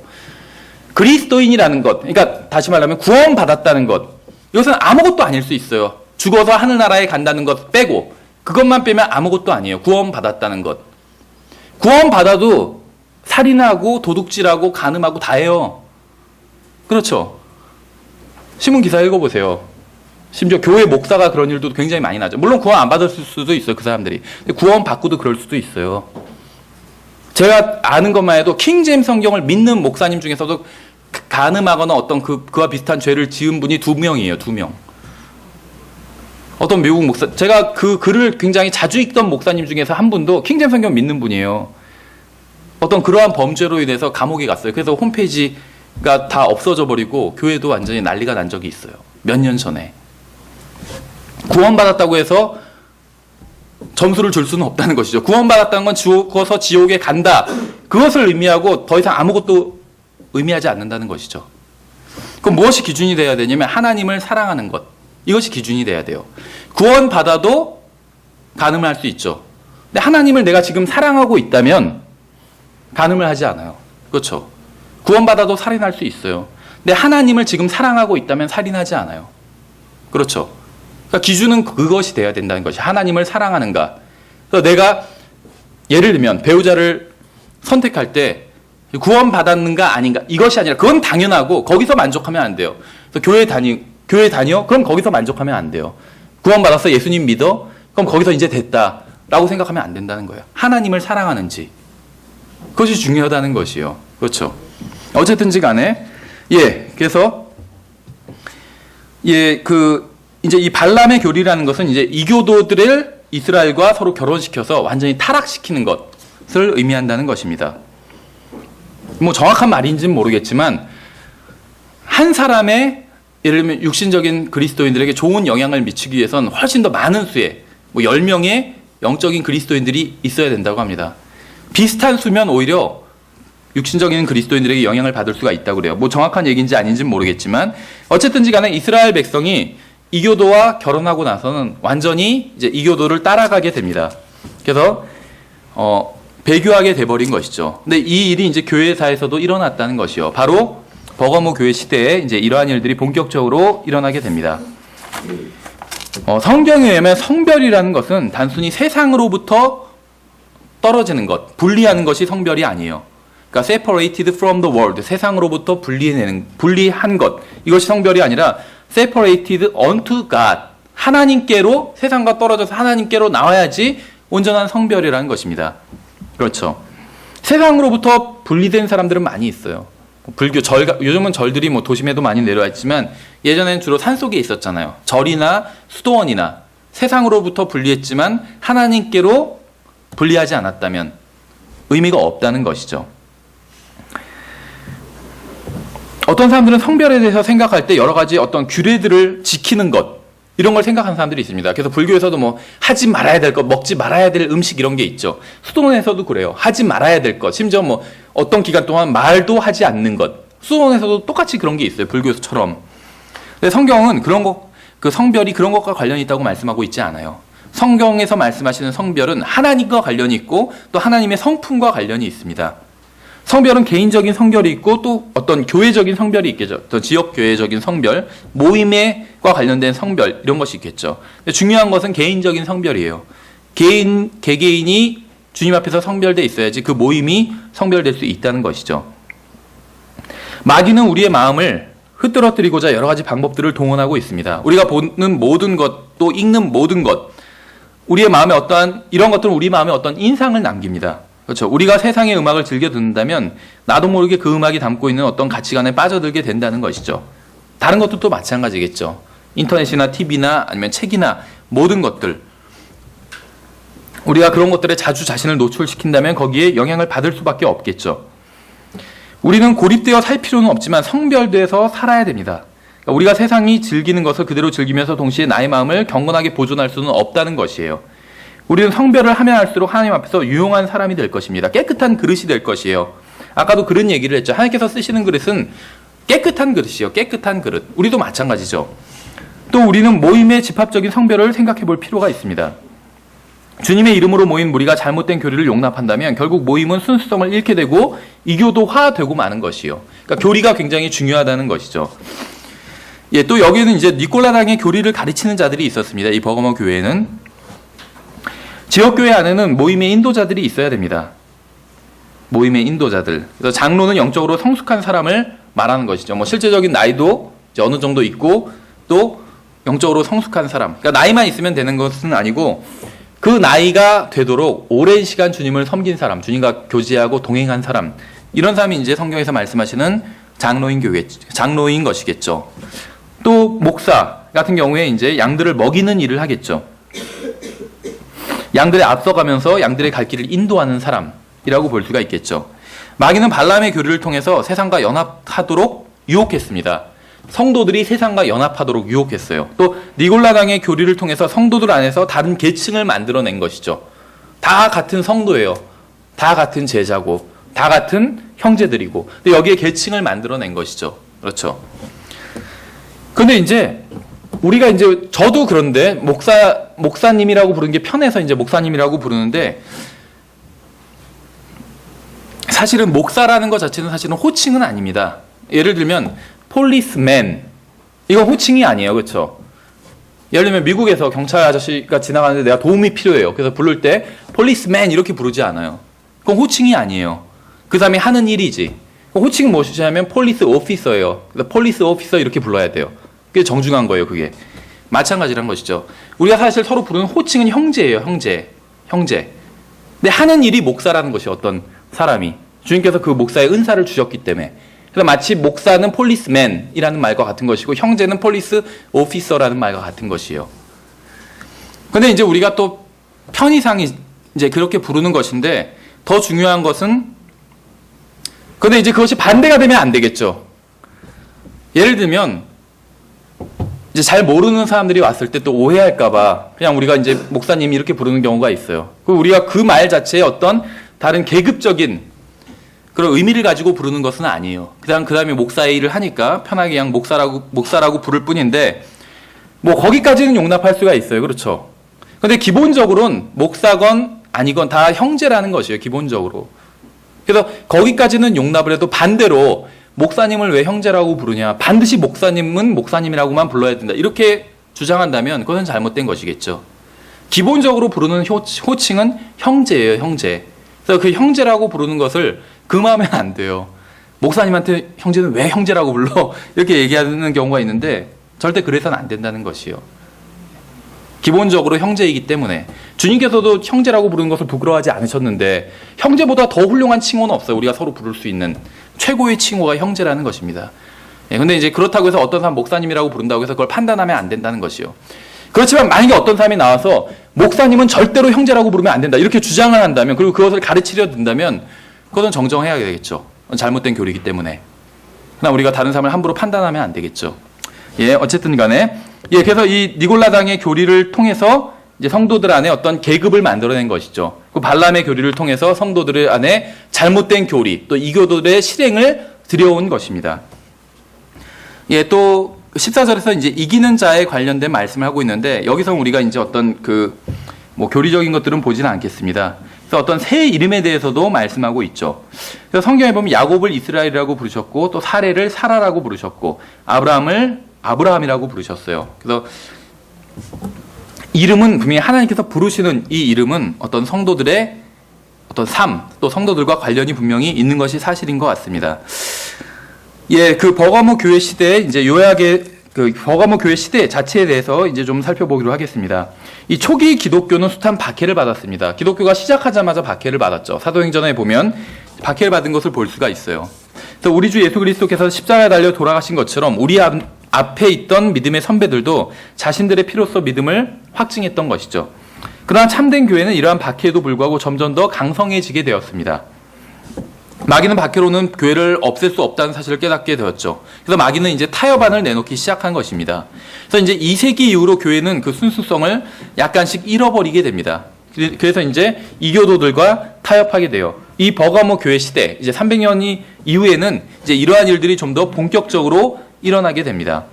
그리스도인이라는 것, 그러니까 다시 말하면 구원받았다는 것, 이것은 아무것도 아닐 수 있어요. 죽어서 하늘나라에 간다는 것 빼고 그것만 빼면 아무것도 아니에요. 구원받았다는 것. 구원받아도 살인하고 도둑질하고 간음하고 다 해요. 그렇죠. 신문 기사 읽어보세요. 심지어 교회 목사가 그런 일도 굉장히 많이 나죠. 물론 구원 안 받았을 수도 있어요. 그 사람들이. 근데 구원 받고도 그럴 수도 있어요. 제가 아는 것만 해도 킹제임스 성경을 믿는 목사님 중에서도 간음하거나 어떤 그와 비슷한 죄를 지은 분이 2명이에요. 2명. 어떤 미국 목사, 제가 그 글을 굉장히 자주 읽던 목사님 중에서 한 분도 킹제임스 성경 믿는 분이에요. 어떤 그러한 범죄로 인해서 감옥에 갔어요. 그래서 홈페이지가 다 없어져 버리고 교회도 완전히 난리가 난 적이 있어요. 몇 년 전에. 구원받았다고 해서 점수를 줄 수는 없다는 것이죠. 구원받았다는 건 죽어서 지옥에 간다. 그것을 의미하고 더 이상 아무것도 의미하지 않는다는 것이죠. 그럼 무엇이 기준이 돼야 되냐면 하나님을 사랑하는 것. 이것이 기준이 돼야 돼요. 구원받아도 간음을 할 수 있죠. 근데 하나님을 내가 지금 사랑하고 있다면 간음을 하지 않아요. 그렇죠. 구원받아도 살인할 수 있어요. 근데 하나님을 지금 사랑하고 있다면 살인하지 않아요. 그렇죠. 그러니까 기준은 그것이 돼야 된다는 것이 하나님을 사랑하는가. 그래서 내가 예를 들면 배우자를 선택할 때 구원받았는가 아닌가 이것이 아니라 그건 당연하고 거기서 만족하면 안 돼요. 그래서 교회 다녀? 그럼 거기서 만족하면 안 돼요. 구원받았어? 예수님 믿어? 그럼 거기서 이제 됐다라고 생각하면 안 된다는 거예요. 하나님을 사랑하는지 그것이 중요하다는 것이요. 그렇죠. 어쨌든지 간에 그래서 이제 이 발람의 교리라는 것은 이제 이교도들을 이스라엘과 서로 결혼시켜서 완전히 타락시키는 것을 의미한다는 것입니다. 뭐 정확한 말인지는 모르겠지만 한 사람의 예를 들면 육신적인 그리스도인들에게 좋은 영향을 미치기 위해서는 훨씬 더 많은 수의 10명의 영적인 그리스도인들이 있어야 된다고 합니다. 비슷한 수면 오히려 육신적인 그리스도인들에게 영향을 받을 수가 있다고 그래요. 뭐 정확한 얘기인지 아닌지는 모르겠지만 어쨌든지 간에 이스라엘 백성이 이교도와 결혼하고 나서는 완전히 이제 이교도를 따라가게 됩니다. 그래서 배교하게 돼버린 것이죠. 근데 이 일이 이제 교회사에서도 일어났다는 것이요. 바로 버가모 교회 시대에 이제 이러한 일들이 본격적으로 일어나게 됩니다. 성경에 의하면 성별이라는 것은 단순히 세상으로부터 떨어지는 것, 분리하는 것이 성별이 아니에요. 그러니까 separated from the world, 세상으로부터 분리한 것, 이것이 성별이 아니라 separated unto God, 하나님께로, 세상과 떨어져서 하나님께로 나와야지 온전한 성별이라는 것입니다. 그렇죠. 세상으로부터 분리된 사람들은 많이 있어요. 불교, 요즘은 절들이 뭐 도심에도 많이 내려와 있지만 예전에는 주로 산속에 있었잖아요. 절이나 수도원이나 세상으로부터 분리했지만 하나님께로 분리하지 않았다면 의미가 없다는 것이죠. 어떤 사람들은 성별에 대해서 생각할 때 여러 가지 어떤 규례들을 지키는 것, 이런 걸 생각하는 사람들이 있습니다. 그래서 불교에서도 뭐 하지 말아야 될 것, 먹지 말아야 될 음식 이런 게 있죠. 수도원에서도 그래요. 하지 말아야 될 것, 심지어 뭐 어떤 기간 동안 말도 하지 않는 것. 수도원에서도 똑같이 그런 게 있어요. 불교에서처럼. 근데 성경은 그런 것, 그 성별이 그런 것과 관련이 있다고 말씀하고 있지 않아요. 성경에서 말씀하시는 성별은 하나님과 관련이 있고 또 하나님의 성품과 관련이 있습니다. 성별은 개인적인 성별이 있고 또 어떤 교회적인 성별이 있겠죠. 또 지역교회적인 성별, 모임과 관련된 성별 이런 것이 있겠죠. 근데 중요한 것은 개인적인 성별이에요. 개개인이 주님 앞에서 성별돼 있어야지 그 모임이 성별될 수 있다는 것이죠. 마귀는 우리의 마음을 흐트러뜨리고자 여러 가지 방법들을 동원하고 있습니다. 우리가 보는 모든 것, 또 읽는 모든 것, 우리의 마음에 어떠한 이런 것들은 우리 마음에 어떤 인상을 남깁니다. 그렇죠. 우리가 세상의 음악을 즐겨 듣는다면 나도 모르게 그 음악이 담고 있는 어떤 가치관에 빠져들게 된다는 것이죠. 다른 것도 마찬가지겠죠. 인터넷이나 TV나 아니면 책이나 모든 것들. 우리가 그런 것들에 자주 자신을 노출시킨다면 거기에 영향을 받을 수밖에 없겠죠. 우리는 고립되어 살 필요는 없지만 성별돼서 살아야 됩니다. 그러니까 우리가 세상이 즐기는 것을 그대로 즐기면서 동시에 나의 마음을 경건하게 보존할 수는 없다는 것이에요. 우리는 성별을 하면 할수록 하나님 앞에서 유용한 사람이 될 것입니다. 깨끗한 그릇이 될 것이에요. 아까도 그런 얘기를 했죠. 하나님께서 쓰시는 그릇은 깨끗한 그릇이에요. 깨끗한 그릇. 우리도 마찬가지죠. 또 우리는 모임의 집합적인 성별을 생각해 볼 필요가 있습니다. 주님의 이름으로 모인 무리가 잘못된 교리를 용납한다면 결국 모임은 순수성을 잃게 되고 이교도화되고 마는 것이요. 그러니까 교리가 굉장히 중요하다는 것이죠. 예, 또 여기는 이제 니콜라당의 교리를 가르치는 자들이 있었습니다. 이 버가모 교회에는 지역교회 안에는 모임의 인도자들이 있어야 됩니다. 모임의 인도자들. 그래서 장로는 영적으로 성숙한 사람을 말하는 것이죠. 뭐 실제적인 나이도 이제 어느 정도 있고 또 영적으로 성숙한 사람. 그러니까 나이만 있으면 되는 것은 아니고 그 나이가 되도록 오랜 시간 주님을 섬긴 사람, 주님과 교제하고 동행한 사람. 이런 사람이 이제 성경에서 말씀하시는 장로인 것이겠죠. 또 목사 같은 경우에 이제 양들을 먹이는 일을 하겠죠. 양들에 앞서가면서 양들의 갈 길을 인도하는 사람이라고 볼 수가 있겠죠. 마귀는 발람의 교리를 통해서 세상과 연합하도록 유혹했습니다. 성도들이 세상과 연합하도록 유혹했어요. 또 니골라당의 교리를 통해서 성도들 안에서 다른 계층을 만들어낸 것이죠. 다 같은 성도예요. 다 같은 제자고 다 같은 형제들이고 근데 여기에 계층을 만들어낸 것이죠. 그렇죠. 근데 이제 우리가 이제 저도 그런데 목사님이라고 부르는 게 편해서 이제 목사님이라고 부르는데 사실은 목사라는 것 자체는 사실은 호칭은 아닙니다. 예를 들면 폴리스맨 이건 호칭이 아니에요. 그렇죠? 예를 들면 미국에서 경찰 아저씨가 지나가는데 내가 도움이 필요해요. 그래서 부를 때 폴리스맨 이렇게 부르지 않아요. 그건 호칭이 아니에요. 그 사람이 하는 일이지. 호칭은 무엇이냐면 폴리스 오피서예요. 그래서 폴리스 오피서 이렇게 불러야 돼요. 그게 정중한 거예요. 그게 마찬가지란 것이죠. 우리가 사실 서로 부르는 호칭은 형제예요. 형제. 근데 하는 일이 목사라는 것이 어떤 사람이 주님께서 그 목사의 은사를 주셨기 때문에 그래서 마치 목사는 폴리스맨이라는 말과 같은 것이고 형제는 폴리스 오피서라는 말과 같은 것이에요. 근데 이제 우리가 또 편의상이 이제 그렇게 부르는 것인데 더 중요한 것은 근데 이제 그것이 반대가 되면 안 되겠죠. 예를 들면 이제 잘 모르는 사람들이 왔을 때 또 오해할까봐 그냥 우리가 이제 목사님이 이렇게 부르는 경우가 있어요. 그리고 우리가 그 말 자체에 어떤 다른 계급적인 그런 의미를 가지고 부르는 것은 아니에요. 그 다음에 목사의 일을 하니까 편하게 그냥 목사라고 부를 뿐인데, 뭐 거기까지는 용납할 수가 있어요. 그렇죠. 근데 기본적으로는 목사건 아니건 다 형제라는 것이에요. 기본적으로. 그래서 거기까지는 용납을 해도 반대로 목사님을 왜 형제라고 부르냐, 반드시 목사님은 목사님이라고만 불러야 된다, 이렇게 주장한다면 그것은 잘못된 것이겠죠. 기본적으로 부르는 호칭은 형제예요. 형제. 그래서 그 형제라고 부르는 것을 금하면 안 돼요. 목사님한테 형제는 왜 형제라고 불러? 이렇게 얘기하는 경우가 있는데 절대 그래서는 안 된다는 것이요. 기본적으로 형제이기 때문에 주님께서도 형제라고 부르는 것을 부끄러워하지 않으셨는데, 형제보다 더 훌륭한 칭호는 없어요. 우리가 서로 부를 수 있는 최고의 칭호가 형제라는 것입니다. 근데 이제 그렇다고 해서 어떤 사람 목사님이라고 부른다고 해서 그걸 판단하면 안 된다는 것이요. 그렇지만 만약에 어떤 사람이 나와서 목사님은 절대로 형제라고 부르면 안 된다, 이렇게 주장을 한다면, 그리고 그것을 가르치려 든다면 그것은 정정해야 되겠죠. 잘못된 교리이기 때문에. 그러나 우리가 다른 사람을 함부로 판단하면 안 되겠죠. 어쨌든 간에, 그래서 이 니골라당의 교리를 통해서 이제 성도들 안에 어떤 계급을 만들어낸 것이죠. 그 발람의 교리를 통해서 성도들 안에 잘못된 교리, 또 이교도들의 실행을 들여온 것입니다. 또 14절에서 이제 이기는 자에 관련된 말씀을 하고 있는데, 여기서 우리가 이제 어떤 교리적인 것들은 보지는 않겠습니다. 그래서 어떤 새 이름에 대해서도 말씀하고 있죠. 그래서 성경에 보면 야곱을 이스라엘이라고 부르셨고, 또 사레를 사라라고 부르셨고, 아브라함을 아브라함이라고 부르셨어요. 그래서 이름은 분명히 하나님께서 부르시는 이 이름은 어떤 성도들의 어떤 삶, 또 성도들과 관련이 분명히 있는 것이 사실인 것 같습니다. 그 버가모 교회 시대에 이제 요약의 버가모 교회 시대 자체에 대해서 이제 좀 살펴보기로 하겠습니다. 이 초기 기독교는 숱한 박해를 받았습니다. 기독교가 시작하자마자 박해를 받았죠. 사도행전에 보면 박해를 받은 것을 볼 수가 있어요. 그래서 우리 주 예수 그리스도께서 십자가에 달려 돌아가신 것처럼 우리 앞에 있던 믿음의 선배들도 자신들의 피로써 믿음을 확증했던 것이죠. 그러나 참된 교회는 이러한 박해에도 불구하고 점점 더 강성해지게 되었습니다. 마귀는 박해로는 교회를 없앨 수 없다는 사실을 깨닫게 되었죠. 그래서 마귀는 이제 타협안을 내놓기 시작한 것입니다. 그래서 이제 2세기 이후로 교회는 그 순수성을 약간씩 잃어버리게 됩니다. 그래서 이제 이교도들과 타협하게 돼요. 이 버가모 교회 시대, 이제 300년 이후에는 이제 이러한 일들이 좀 더 본격적으로 일어나게 됩니다.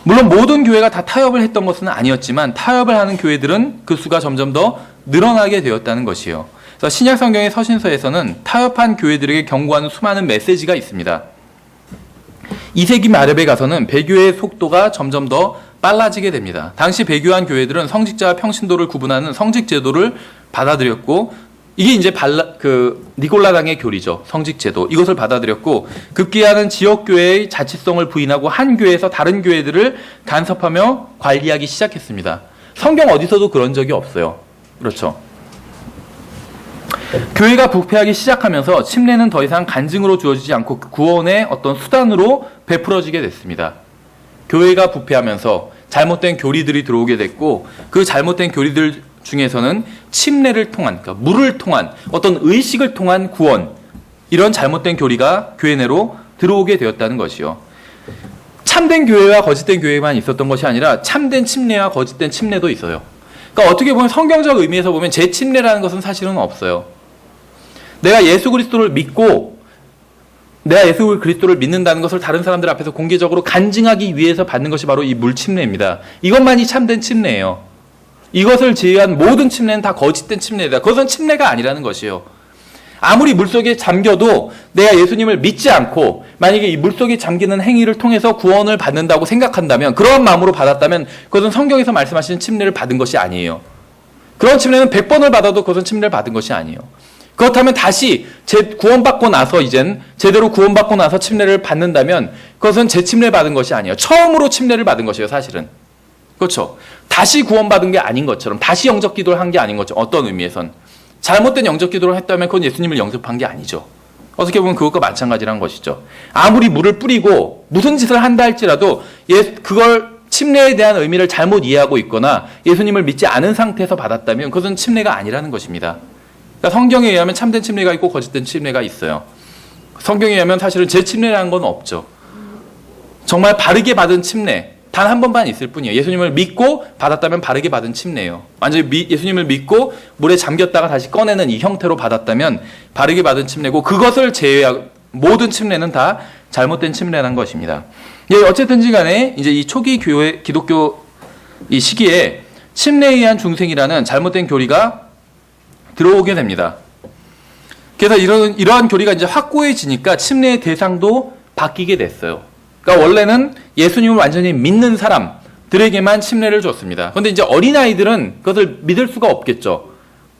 물론 모든 교회가 다 타협을 했던 것은 아니었지만, 타협을 하는 교회들은 그 수가 점점 더 늘어나게 되었다는 것이에요. 그래서 신약 성경의 서신서에서는 타협한 교회들에게 경고하는 수많은 메시지가 있습니다. 2세기 말에 가서는 배교의 속도가 점점 더 빨라지게 됩니다. 당시 배교한 교회들은 성직자와 평신도를 구분하는 성직 제도를 받아들였고, 이게 이제 니골라당의 교리죠. 성직 제도. 이것을 받아들였고, 급기야는 지역 교회의 자치성을 부인하고 한 교회에서 다른 교회들을 간섭하며 관리하기 시작했습니다. 성경 어디서도 그런 적이 없어요. 그렇죠. 교회가 부패하기 시작하면서 침례는 더 이상 간증으로 주어지지 않고 구원의 어떤 수단으로 베풀어지게 됐습니다. 교회가 부패하면서 잘못된 교리들이 들어오게 됐고, 그 잘못된 교리들 중에서는 침례를 통한, 그러니까 물을 통한, 어떤 의식을 통한 구원, 이런 잘못된 교리가 교회 내로 들어오게 되었다는 것이요. 참된 교회와 거짓된 교회만 있었던 것이 아니라 참된 침례와 거짓된 침례도 있어요. 그러니까 어떻게 보면 성경적 의미에서 보면 재침례라는 것은 사실은 없어요. 내가 예수 그리스도를 믿고, 내가 예수 그리스도를 믿는다는 것을 다른 사람들 앞에서 공개적으로 간증하기 위해서 받는 것이 바로 이 물침례입니다. 이것만이 참된 침례예요. 이것을 제외한 모든 침례는 다 거짓된 침례다. 그것은 침례가 아니라는 것이에요. 아무리 물속에 잠겨도 내가 예수님을 믿지 않고 만약에 이 물속에 잠기는 행위를 통해서 구원을 받는다고 생각한다면, 그런 마음으로 받았다면 그것은 성경에서 말씀하시는 침례를 받은 것이 아니에요. 그런 침례는 100번을 받아도 그것은 침례를 받은 것이 아니에요. 그렇다면 다시 구원받고 나서, 이젠 제대로 구원받고 나서 침례를 받는다면 그것은 재침례 받은 것이 아니에요. 처음으로 침례를 받은 것이에요, 사실은. 그렇죠. 다시 구원받은 게 아닌 것처럼, 다시 영접 기도를 한 게 아닌 것처럼, 어떤 의미에선 잘못된 영접 기도를 했다면 그건 예수님을 영접한 게 아니죠. 어떻게 보면 그것과 마찬가지란 것이죠. 아무리 물을 뿌리고 무슨 짓을 한다 할지라도 그걸 침례에 대한 의미를 잘못 이해하고 있거나 예수님을 믿지 않은 상태에서 받았다면 그것은 침례가 아니라는 것입니다. 그러니까 성경에 의하면 참된 침례가 있고 거짓된 침례가 있어요. 성경에 의하면 사실은 재침례라는 건 없죠. 정말 바르게 받은 침례, 단 한 번만 있을 뿐이에요. 예수님을 믿고 받았다면 바르게 받은 침례예요. 완전히 예수님을 믿고 물에 잠겼다가 다시 꺼내는 이 형태로 받았다면 바르게 받은 침례고, 그것을 제외하고 모든 침례는 다 잘못된 침례라는 것입니다. 예, 어쨌든지 간에 이제 이 초기 교회 기독교 이 시기에 침례에 의한 중생이라는 잘못된 교리가 들어오게 됩니다. 그래서 이러한 교리가 이제 확고해지니까 침례의 대상도 바뀌게 됐어요. 그러니까 원래는 예수님을 완전히 믿는 사람들에게만 침례를 줬습니다. 그런데 이제 어린아이들은 그것을 믿을 수가 없겠죠.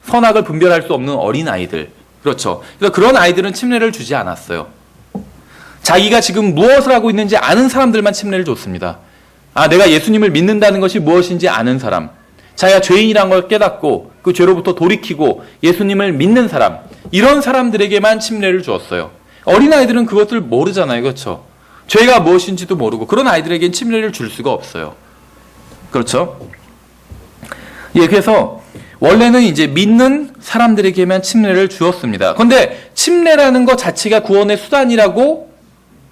선악을 분별할 수 없는 어린아이들. 그렇죠. 그래서 그런 아이들은 침례를 주지 않았어요. 자기가 지금 무엇을 하고 있는지 아는 사람들만 침례를 줬습니다. 아, 내가 예수님을 믿는다는 것이 무엇인지 아는 사람, 자기가 죄인이란 걸 깨닫고 그 죄로부터 돌이키고 예수님을 믿는 사람, 이런 사람들에게만 침례를 주었어요. 어린아이들은 그것을 모르잖아요. 그렇죠? 죄가 무엇인지도 모르고 그런 아이들에겐 침례를 줄 수가 없어요. 그렇죠? 예, 그래서 원래는 이제 믿는 사람들에게만 침례를 주었습니다. 그런데 침례라는 것 자체가 구원의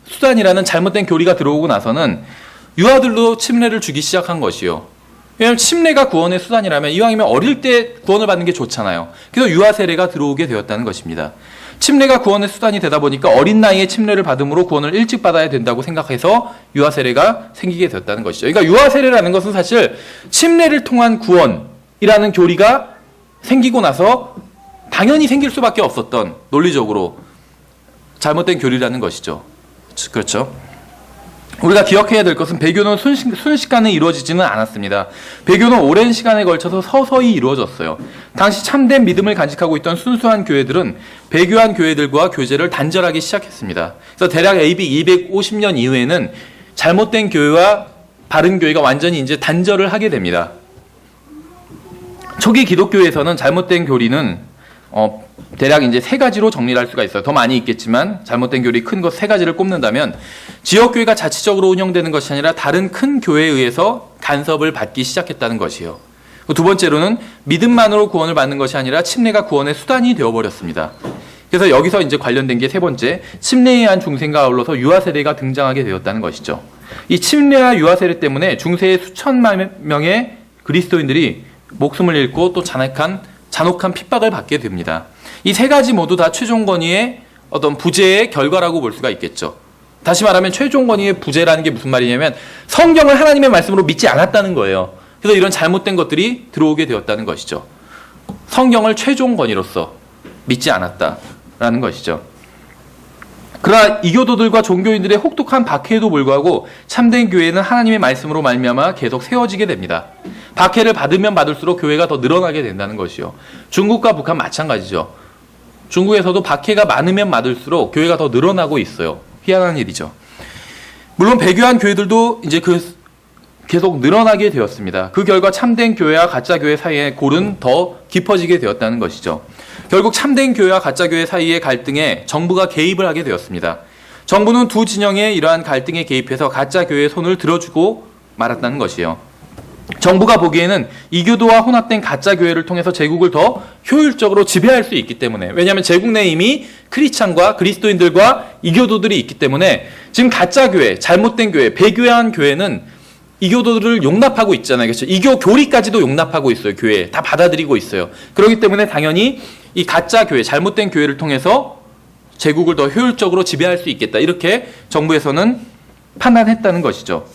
수단이라는 잘못된 교리가 들어오고 나서는 유아들도 침례를 주기 시작한 것이요. 왜냐하면 침례가 구원의 수단이라면 이왕이면 어릴 때 구원을 받는 게 좋잖아요. 그래서 유아 세례가 들어오게 되었다는 것입니다. 침례가 구원의 수단이 되다 보니까 어린 나이에 침례를 받음으로 구원을 일찍 받아야 된다고 생각해서 유아 세례가 생기게 되었다는 것이죠. 그러니까 유아 세례라는 것은 사실 침례를 통한 구원이라는 교리가 생기고 나서 당연히 생길 수밖에 없었던 논리적으로 잘못된 교리라는 것이죠. 그렇죠? 우리가 기억해야 될 것은 배교는 순식간에 이루어지지는 않았습니다. 배교는 오랜 시간에 걸쳐서 서서히 이루어졌어요. 당시 참된 믿음을 간직하고 있던 순수한 교회들은 배교한 교회들과 교제를 단절하기 시작했습니다. 그래서 대략 AD 250년 이후에는 잘못된 교회와 바른 교회가 완전히 이제 단절을 하게 됩니다. 초기 기독교에서는 잘못된 교리는 대략 이제 세 가지로 정리를 할 수가 있어요. 더 많이 있겠지만 잘못된 교리 큰 것 세 가지를 꼽는다면, 지역교회가 자치적으로 운영되는 것이 아니라 다른 큰 교회에 의해서 간섭을 받기 시작했다는 것이요. 두 번째로는 믿음만으로 구원을 받는 것이 아니라 침례가 구원의 수단이 되어버렸습니다. 그래서 여기서 이제 관련된 게 세 번째, 침례에 의한 중생과 아울러서 유아세례가 등장하게 되었다는 것이죠. 이 침례와 유아세례 때문에 중세의 수천만 명의 그리스도인들이 목숨을 잃고 또 잔혹한 핍박을 받게 됩니다. 이 세 가지 모두 다 최종 권위의 어떤 부재의 결과라고 볼 수가 있겠죠. 다시 말하면 최종 권위의 부재라는 게 무슨 말이냐면 성경을 하나님의 말씀으로 믿지 않았다는 거예요. 그래서 이런 잘못된 것들이 들어오게 되었다는 것이죠. 성경을 최종 권위로서 믿지 않았다라는 것이죠. 그러나 이교도들과 종교인들의 혹독한 박해에도 불구하고 참된 교회는 하나님의 말씀으로 말미암아 계속 세워지게 됩니다. 박해를 받으면 받을수록 교회가 더 늘어나게 된다는 것이요. 중국과 북한 마찬가지죠. 중국에서도 박해가 많으면 많을수록 교회가 더 늘어나고 있어요. 희한한 일이죠. 물론 배교한 교회들도 이제 계속 늘어나게 되었습니다. 그 결과 참된 교회와 가짜 교회 사이의 골은 더 깊어지게 되었다는 것이죠. 결국 참된 교회와 가짜 교회 사이의 갈등에 정부가 개입을 하게 되었습니다. 정부는 두 진영의 이러한 갈등에 개입해서 가짜 교회의 손을 들어주고 말았다는 것이에요. 정부가 보기에는 이교도와 혼합된 가짜 교회를 통해서 제국을 더 효율적으로 지배할 수 있기 때문에, 왜냐하면 제국 내에 이미 크리스찬과 그리스도인들과 이교도들이 있기 때문에 지금 가짜 교회, 잘못된 교회, 배교한 교회는 이교도들을 용납하고 있잖아요. 그렇죠? 이교 교리까지도 용납하고 있어요. 교회에 다 받아들이고 있어요. 그렇기 때문에 당연히 이 가짜 교회, 잘못된 교회를 통해서 제국을 더 효율적으로 지배할 수 있겠다, 이렇게 정부에서는 판단했다는 것이죠.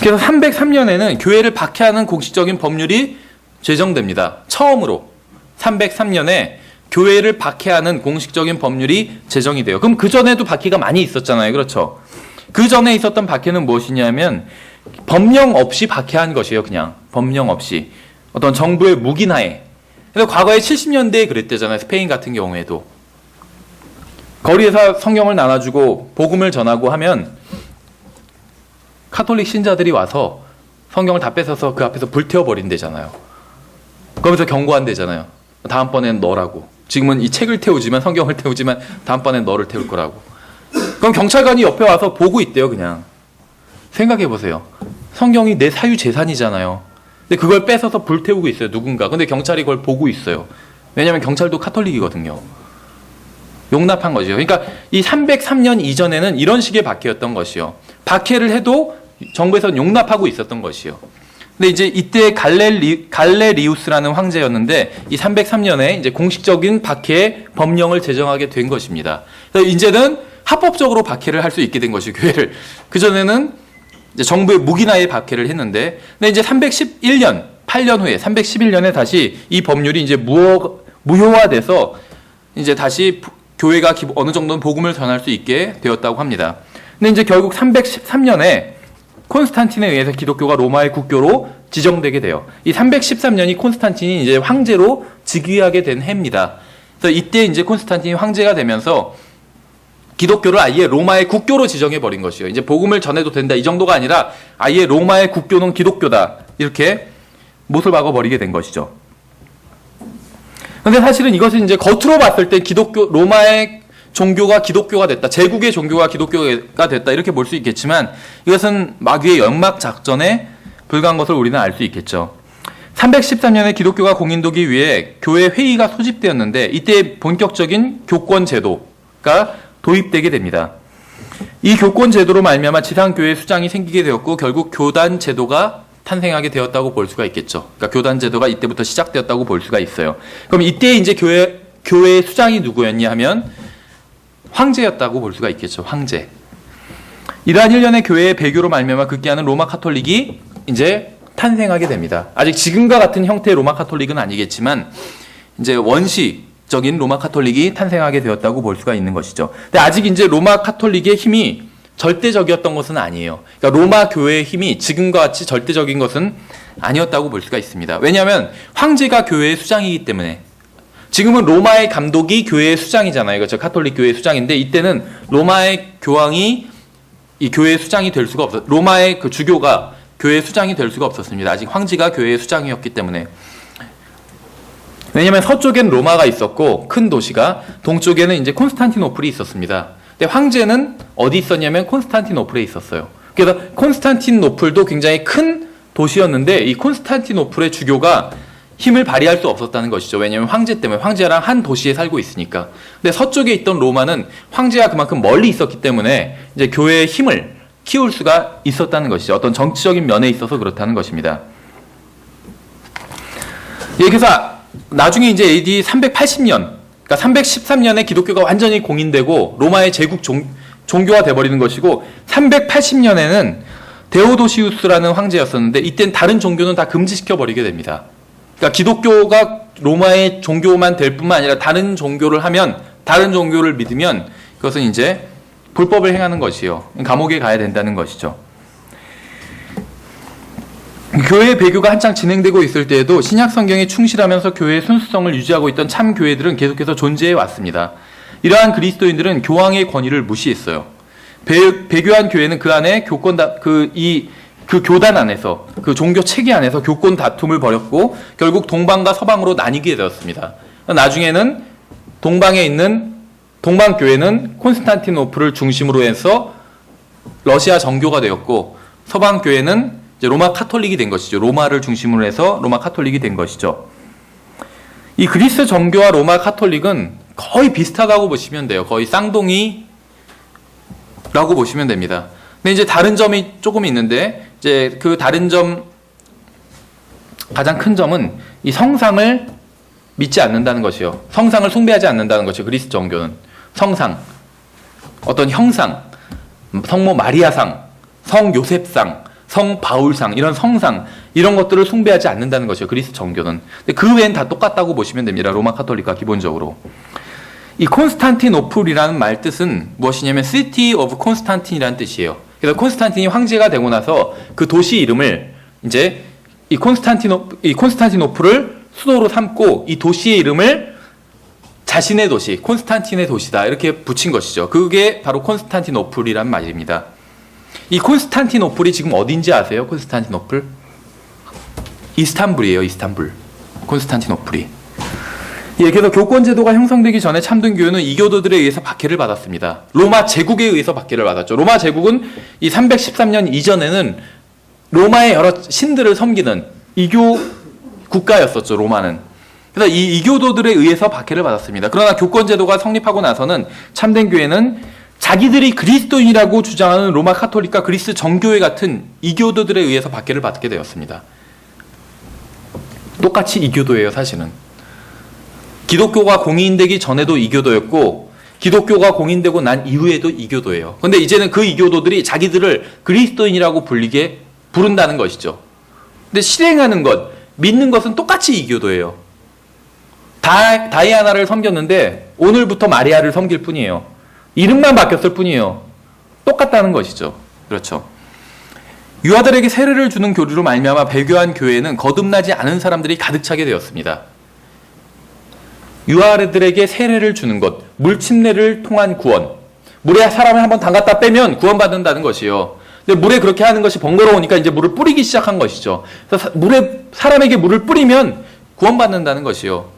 그래서 303년에는 교회를 박해하는 공식적인 법률이 제정됩니다. 처음으로 303년에 교회를 박해하는 공식적인 법률이 제정이 돼요. 그럼 그전에도 박해가 많이 있었잖아요. 그렇죠? 그전에 있었던 박해는 무엇이냐면 법령 없이 박해한 것이에요. 그냥 법령 없이 어떤 정부의 묵인하에. 그래서 과거에 70년대에 그랬대잖아요. 스페인 같은 경우에도 거리에서 성경을 나눠주고 복음을 전하고 하면 카톨릭 신자들이 와서 성경을 다 뺏어서 그 앞에서 불태워버린대잖아요. 그러면서 경고한대잖아요. 다음번엔 너라고. 지금은 이 책을 태우지만, 성경을 태우지만 다음번엔 너를 태울 거라고. 그럼 경찰관이 옆에 와서 보고 있대요. 그냥 생각해보세요. 성경이 내 사유 재산이잖아요. 근데 그걸 뺏어서 불태우고 있어요. 누군가. 근데 경찰이 그걸 보고 있어요. 왜냐하면 경찰도 카톨릭이거든요. 용납한 거죠. 그러니까 이 303년 이전에는 이런 식의 박해였던 것이요. 박해를 해도 정부에서는 용납하고 있었던 것이요. 근데 이제 이때 갈레리우스라는 황제였는데 이 303년에 이제 공식적인 박해 법령을 제정하게 된 것입니다. 그래서 이제는 합법적으로 박해를 할 수 있게 된 것이 교회를. 그전에는 이제 정부의 무기나에 박해를 했는데, 근데 이제 311년, 8년 후에 311년에 다시 이 법률이 이제 무효화돼서 이제 다시 교회가 어느 정도는 복음을 전할 수 있게 되었다고 합니다. 근데 이제 결국 313년에 콘스탄틴에 의해서 기독교가 로마의 국교로 지정되게 돼요. 이 313년이 콘스탄틴이 이제 황제로 즉위하게 된 해입니다. 그래서 이때 이제 콘스탄틴이 황제가 되면서 기독교를 아예 로마의 국교로 지정해 버린 것이요. 이제 복음을 전해도 된다 이 정도가 아니라 아예 로마의 국교는 기독교다 이렇게 못을 박아 버리게 된 것이죠. 근데 사실은 이것은 이제 겉으로 봤을 때 로마의 종교가 기독교가 됐다, 제국의 종교가 기독교가 됐다 이렇게 볼 수 있겠지만 이것은 마귀의 연막 작전에 불과한 것을 우리는 알 수 있겠죠. 313년에 기독교가 공인되기 위해 교회 회의가 소집되었는데 이때 본격적인 교권 제도가 도입되게 됩니다. 이 교권 제도로 말미암아 지상교회 수장이 생기게 되었고 결국 교단 제도가 탄생하게 되었다고 볼 수가 있겠죠. 그러니까 교단 제도가 이때부터 시작되었다고 볼 수가 있어요. 그럼 이때 이제 교회의 수장이 누구였냐 하면 황제였다고 볼 수가 있겠죠. 황제. 이러한 일련의 교회의 배교로 말미암아 급기야는 로마 카톨릭이 이제 탄생하게 됩니다. 아직 지금과 같은 형태의 로마 카톨릭은 아니겠지만 이제 원시적인 로마 카톨릭이 탄생하게 되었다고 볼 수가 있는 것이죠. 근데 아직 이제 로마 카톨릭의 힘이 절대적이었던 것은 아니에요. 그러니까 로마 교회의 힘이 지금과 같이 절대적인 것은 아니었다고 볼 수가 있습니다. 왜냐하면 황제가 교회의 수장이기 때문에. 지금은 로마의 감독이 교회의 수장이잖아요. 그렇죠? 카톨릭 교회의 수장인데 이때는 로마의 교황이 이 교회의 수장이 될 수가 없었어요. 로마의 그 주교가 교회의 수장이 될 수가 없었습니다. 아직 황제가 교회의 수장이었기 때문에. 왜냐하면 서쪽엔 로마가 있었고 큰 도시가, 동쪽에는 이제 콘스탄티노플이 있었습니다. 근데 황제는 어디 있었냐면 콘스탄티노플에 있었어요. 그래서 콘스탄티노플도 굉장히 큰 도시였는데 이 콘스탄티노플의 주교가 힘을 발휘할 수 없었다는 것이죠. 왜냐하면 황제 때문에, 황제랑 한 도시에 살고 있으니까. 근데 서쪽에 있던 로마는 황제가 그만큼 멀리 있었기 때문에 이제 교회의 힘을 키울 수가 있었다는 것이죠. 어떤 정치적인 면에 있어서 그렇다는 것입니다. 예, 그래서 나중에 이제 AD 380년, 그러니까 313년에 기독교가 완전히 공인되고 로마의 제국 종교가 돼버리는 것이고 380년에는 데오도시우스라는 황제였었는데 이땐 다른 종교는 다 금지시켜버리게 됩니다. 그러니까 기독교가 로마의 종교만 될 뿐만 아니라 다른 종교를 하면, 다른 종교를 믿으면 그것은 이제 불법을 행하는 것이요. 감옥에 가야 된다는 것이죠. 교회 배교가 한창 진행되고 있을 때에도 신약 성경에 충실하면서 교회의 순수성을 유지하고 있던 참 교회들은 계속해서 존재해 왔습니다. 이러한 그리스도인들은 교황의 권위를 무시했어요. 배교한 교회는 그 안에 그 교단 안에서, 그 종교 체계 안에서 교권 다툼을 벌였고 결국 동방과 서방으로 나뉘게 되었습니다. 나중에는 동방에 있는 동방교회는 콘스탄티노플을 중심으로 해서 러시아 정교가 되었고 서방교회는 이제 로마 카톨릭이 된 것이죠. 로마를 중심으로 해서 로마 카톨릭이 된 것이죠. 이 그리스 정교와 로마 카톨릭은 거의 비슷하다고 보시면 돼요. 거의 쌍둥이라고 보시면 됩니다. 근데 이제 다른 점이 조금 있는데 이제 그 다른 점, 가장 큰 점은 이 성상을 믿지 않는다는 것이요. 성상을 숭배하지 않는다는 것이요. 그리스 정교는 성상, 어떤 형상, 성모 마리아상, 성 요셉상, 성 바울상, 이런 성상, 이런 것들을 숭배하지 않는다는 것이요. 그리스 정교는. 근데 그 외엔 다 똑같다고 보시면 됩니다. 로마 카톨릭과 기본적으로. 이 콘스탄티노플이라는 말 뜻은 무엇이냐면 City of Constantine이라는 뜻이에요. 그래서 콘스탄틴이 황제가 되고 나서 그 도시 이름을 이제 이 콘스탄티노플을 수도로 삼고 이 도시의 이름을 자신의 도시, 콘스탄틴의 도시다 이렇게 붙인 것이죠. 그게 바로 콘스탄티노플이란 말입니다. 이 콘스탄티노플이 지금 어딘지 아세요? 콘스탄티노플? 이스탄불이에요. 이스탄불. 콘스탄티노플이. 예, 그래서 교권 제도가 형성되기 전에 참된 교회는 이교도들에 의해서 박해를 받았습니다. 로마 제국에 의해서 박해를 받았죠. 로마 제국은 이 313년 이전에는 로마의 여러 신들을 섬기는 이교 국가였었죠. 로마는. 그래서 이 이교도들에 의해서 박해를 받았습니다. 그러나 교권제도가 성립하고 나서는 참된 교회는 자기들이 그리스도인이라고 주장하는 로마 카톨릭과 그리스 정교회 같은 이교도들에 의해서 박해를 받게 되었습니다. 똑같이 이교도예요, 사실은. 기독교가 공인되기 전에도 이교도였고 기독교가 공인되고 난 이후에도 이교도예요. 그런데 이제는 그 이교도들이 자기들을 그리스도인이라고 부른다는 것이죠. 근데 실행하는 것, 믿는 것은 똑같이 이교도예요. 다이아나를 섬겼는데 오늘부터 마리아를 섬길 뿐이에요. 이름만 바뀌었을 뿐이에요. 똑같다는 것이죠. 그렇죠. 유아들에게 세례를 주는 교류로 말미암아 배교한 교회에는 거듭나지 않은 사람들이 가득 차게 되었습니다. 유아들에게 세례를 주는 것, 물침례를 통한 구원. 물에 사람을 한번 담갔다 빼면 구원받는다는 것이요. 근데 물에 그렇게 하는 것이 번거로우니까 이제 물을 뿌리기 시작한 것이죠. 그래서 사람에게 물을 뿌리면 구원받는다는 것이요.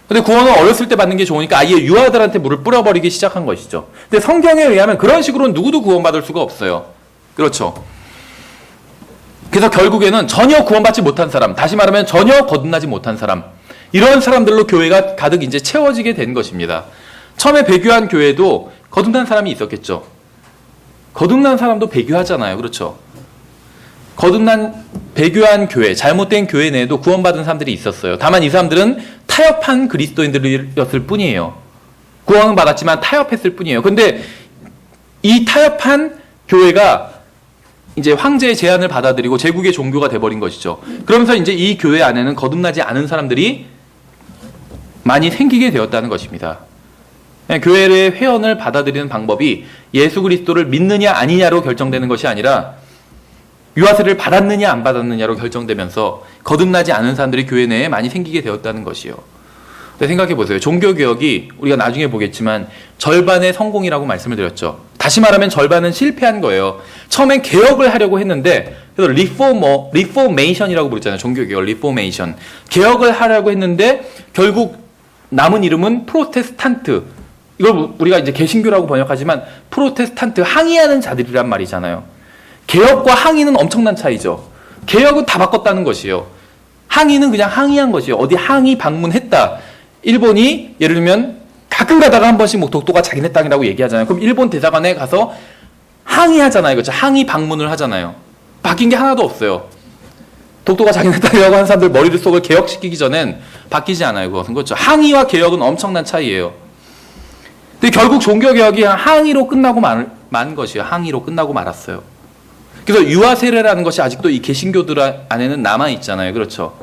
근데 구원은 어렸을 때 받는 게 좋으니까 아예 유아들한테 물을 뿌려버리기 시작한 것이죠. 근데 성경에 의하면 그런 식으로는 누구도 구원받을 수가 없어요. 그렇죠. 그래서 결국에는 전혀 구원받지 못한 사람, 다시 말하면 전혀 거듭나지 못한 사람, 이런 사람들로 교회가 가득 이제 채워지게 된 것입니다. 처음에 배교한 교회도 거듭난 사람이 있었겠죠. 거듭난 사람도 배교하잖아요. 그렇죠. 배교한 교회, 잘못된 교회 내에도 구원받은 사람들이 있었어요. 다만 이 사람들은 타협한 그리스도인들이었을 뿐이에요. 구원은 받았지만 타협했을 뿐이에요. 근데 이 타협한 교회가 이제 황제의 제안을 받아들이고 제국의 종교가 돼버린 것이죠. 그러면서 이제 이 교회 안에는 거듭나지 않은 사람들이 많이 생기게 되었다는 것입니다. 교회의 회원을 받아들이는 방법이 예수 그리스도를 믿느냐 아니냐로 결정되는 것이 아니라 유아세를 받았느냐 안 받았느냐로 결정되면서 거듭나지 않은 사람들이 교회 내에 많이 생기게 되었다는 것이요. 생각해 보세요. 종교개혁이 우리가 나중에 보겠지만 절반의 성공이라고 말씀을 드렸죠. 다시 말하면 절반은 실패한 거예요. 처음엔 개혁을 하려고 했는데, 그래서 리포메이션이라고 부르잖아요. 종교개혁, 리포메이션. 개혁을 하려고 했는데 결국 남은 이름은 프로테스탄트. 이걸 우리가 이제 개신교라고 번역하지만 프로테스탄트, 항의하는 자들이란 말이잖아요. 개혁과 항의는 엄청난 차이죠. 개혁은 다 바꿨다는 것이에요. 항의는 그냥 항의한 것이에요. 어디 항의 방문했다. 일본이 예를 들면 가끔 가다가 한 번씩 뭐 독도가 자기네 땅이라고 얘기하잖아요. 그럼 일본 대사관에 가서 항의하잖아요. 그렇죠? 항의 방문을 하잖아요. 바뀐 게 하나도 없어요. 독도가 자기네 땅이라고 하는 사람들 머리를 속을 개혁시키기 전엔 바뀌지 않아요. 그것은. 그렇죠. 항의와 개혁은 엄청난 차이예요. 근데 결국 종교개혁이 항의로 끝나고 만 것이에요. 항의로 끝나고 말았어요. 그래서 유아세례라는 것이 아직도 이 개신교들 안에는 남아있잖아요. 그렇죠.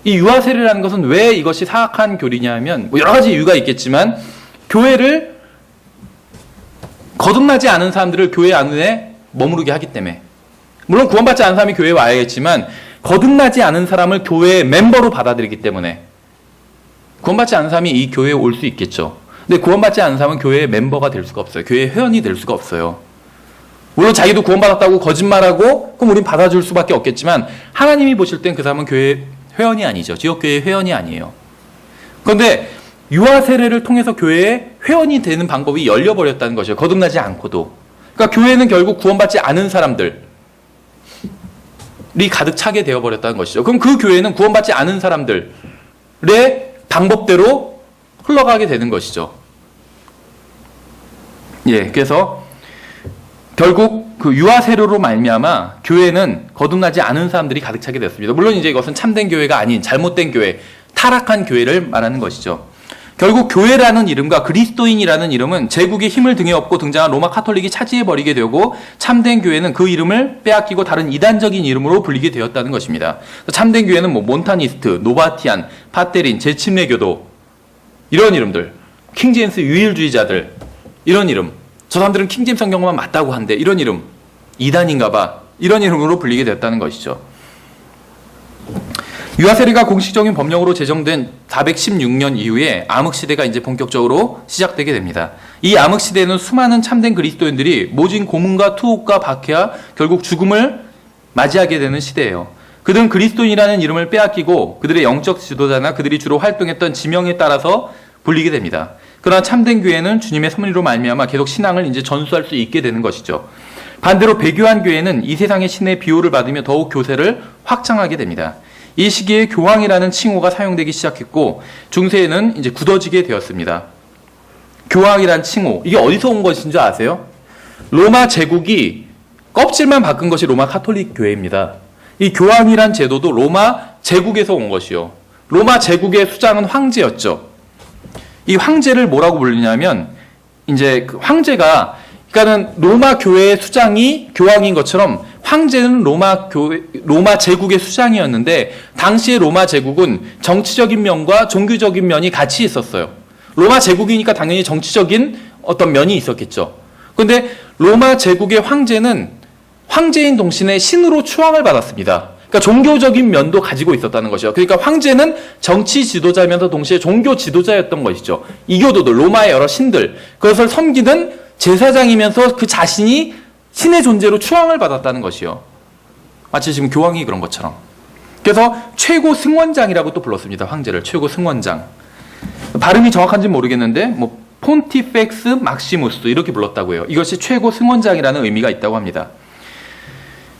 이 유아세례라는 것은 왜 이것이 사악한 교리냐 면 여러 가지 이유가 있겠지만 교회를 거듭나지 않은 사람들을 교회 안에 머무르게 하기 때문에, 물론 구원받지 않은 사람이 교회에 와야겠지만 거듭나지 않은 사람을 교회의 멤버로 받아들이기 때문에 구원받지 않은 사람이 이 교회에 올 수 있겠죠. 근데 구원받지 않은 사람은 교회의 멤버가 될 수가 없어요. 교회의 회원이 될 수가 없어요. 물론 자기도 구원받았다고 거짓말하고 그럼 우린 받아줄 수밖에 없겠지만 하나님이 보실 땐 그 사람은 교회 회원이 아니죠. 지역교회의 회원이 아니에요. 그런데 유아세례를 통해서 교회의 회원이 되는 방법이 열려버렸다는 것이에요. 거듭나지 않고도. 그러니까 교회는 결국 구원받지 않은 사람들이 가득 차게 되어버렸다는 것이죠. 그럼 그 교회는 구원받지 않은 사람들의 방법대로 흘러가게 되는 것이죠. 예, 그래서 결국 그 유아세례로 말미암아 교회는 거듭나지 않은 사람들이 가득 차게 됐습니다. 물론 이제 이것은 참된 교회가 아닌 잘못된 교회, 타락한 교회를 말하는 것이죠. 결국 교회라는 이름과 그리스도인이라는 이름은 제국의 힘을 등에 업고 등장한 로마 카톨릭이 차지해버리게 되고 참된 교회는 그 이름을 빼앗기고 다른 이단적인 이름으로 불리게 되었다는 것입니다. 참된 교회는 뭐 몬타니스트, 노바티안, 파테린, 재침례교도 이런 이름들, 킹제임스 유일주의자들 이런 이름, 저 사람들은 킹제임스 성경만 맞다고 한데 이런 이름, 이단인가 봐, 이런 이름으로 불리게 됐다는 것이죠. 유아세례가 공식적인 법령으로 제정된 416년 이후에 암흑시대가 이제 본격적으로 시작되게 됩니다. 이 암흑시대에는 수많은 참된 그리스도인들이 모진 고문과 투옥과 박해와 결국 죽음을 맞이하게 되는 시대예요. 그들은 그리스도인이라는 이름을 빼앗기고 그들의 영적 지도자나 그들이 주로 활동했던 지명에 따라서 불리게 됩니다. 그러나 참된 교회는 주님의 섭리로 말미암아 계속 신앙을 이제 전수할 수 있게 되는 것이죠. 반대로 배교한 교회는 이 세상의 신의 비호를 받으며 더욱 교세를 확장하게 됩니다. 이 시기에 교황이라는 칭호가 사용되기 시작했고 중세에는 이제 굳어지게 되었습니다. 교황이란 칭호, 이게 어디서 온 것인 줄 아세요? 로마 제국이 껍질만 바꾼 것이 로마 카톨릭 교회입니다. 이 교황이란 제도도 로마 제국에서 온 것이요. 로마 제국의 수장은 황제였죠. 이 황제를 뭐라고 부르냐면 이제 그 황제가, 그러니까는 로마 교회의 수장이 교황인 것처럼 황제는 로마 제국의 수장이었는데 당시의 로마 제국은 정치적인 면과 종교적인 면이 같이 있었어요. 로마 제국이니까 당연히 정치적인 어떤 면이 있었겠죠. 그런데 로마 제국의 황제는 황제인 동시에 신으로 추앙을 받았습니다. 그러니까 종교적인 면도 가지고 있었다는 것이죠. 그러니까 황제는 정치 지도자면서 동시에 종교 지도자였던 것이죠. 이교도들, 로마의 여러 신들, 그것을 섬기는 제사장이면서 그 자신이 신의 존재로 추앙을 받았다는 것이요. 마치 지금 교황이 그런 것처럼. 그래서 최고 승원장이라고 또 불렀습니다. 황제를 최고 승원장. 발음이 정확한지는 모르겠는데 뭐 폰티펙스 막시무스 이렇게 불렀다고 해요. 이것이 최고 승원장이라는 의미가 있다고 합니다.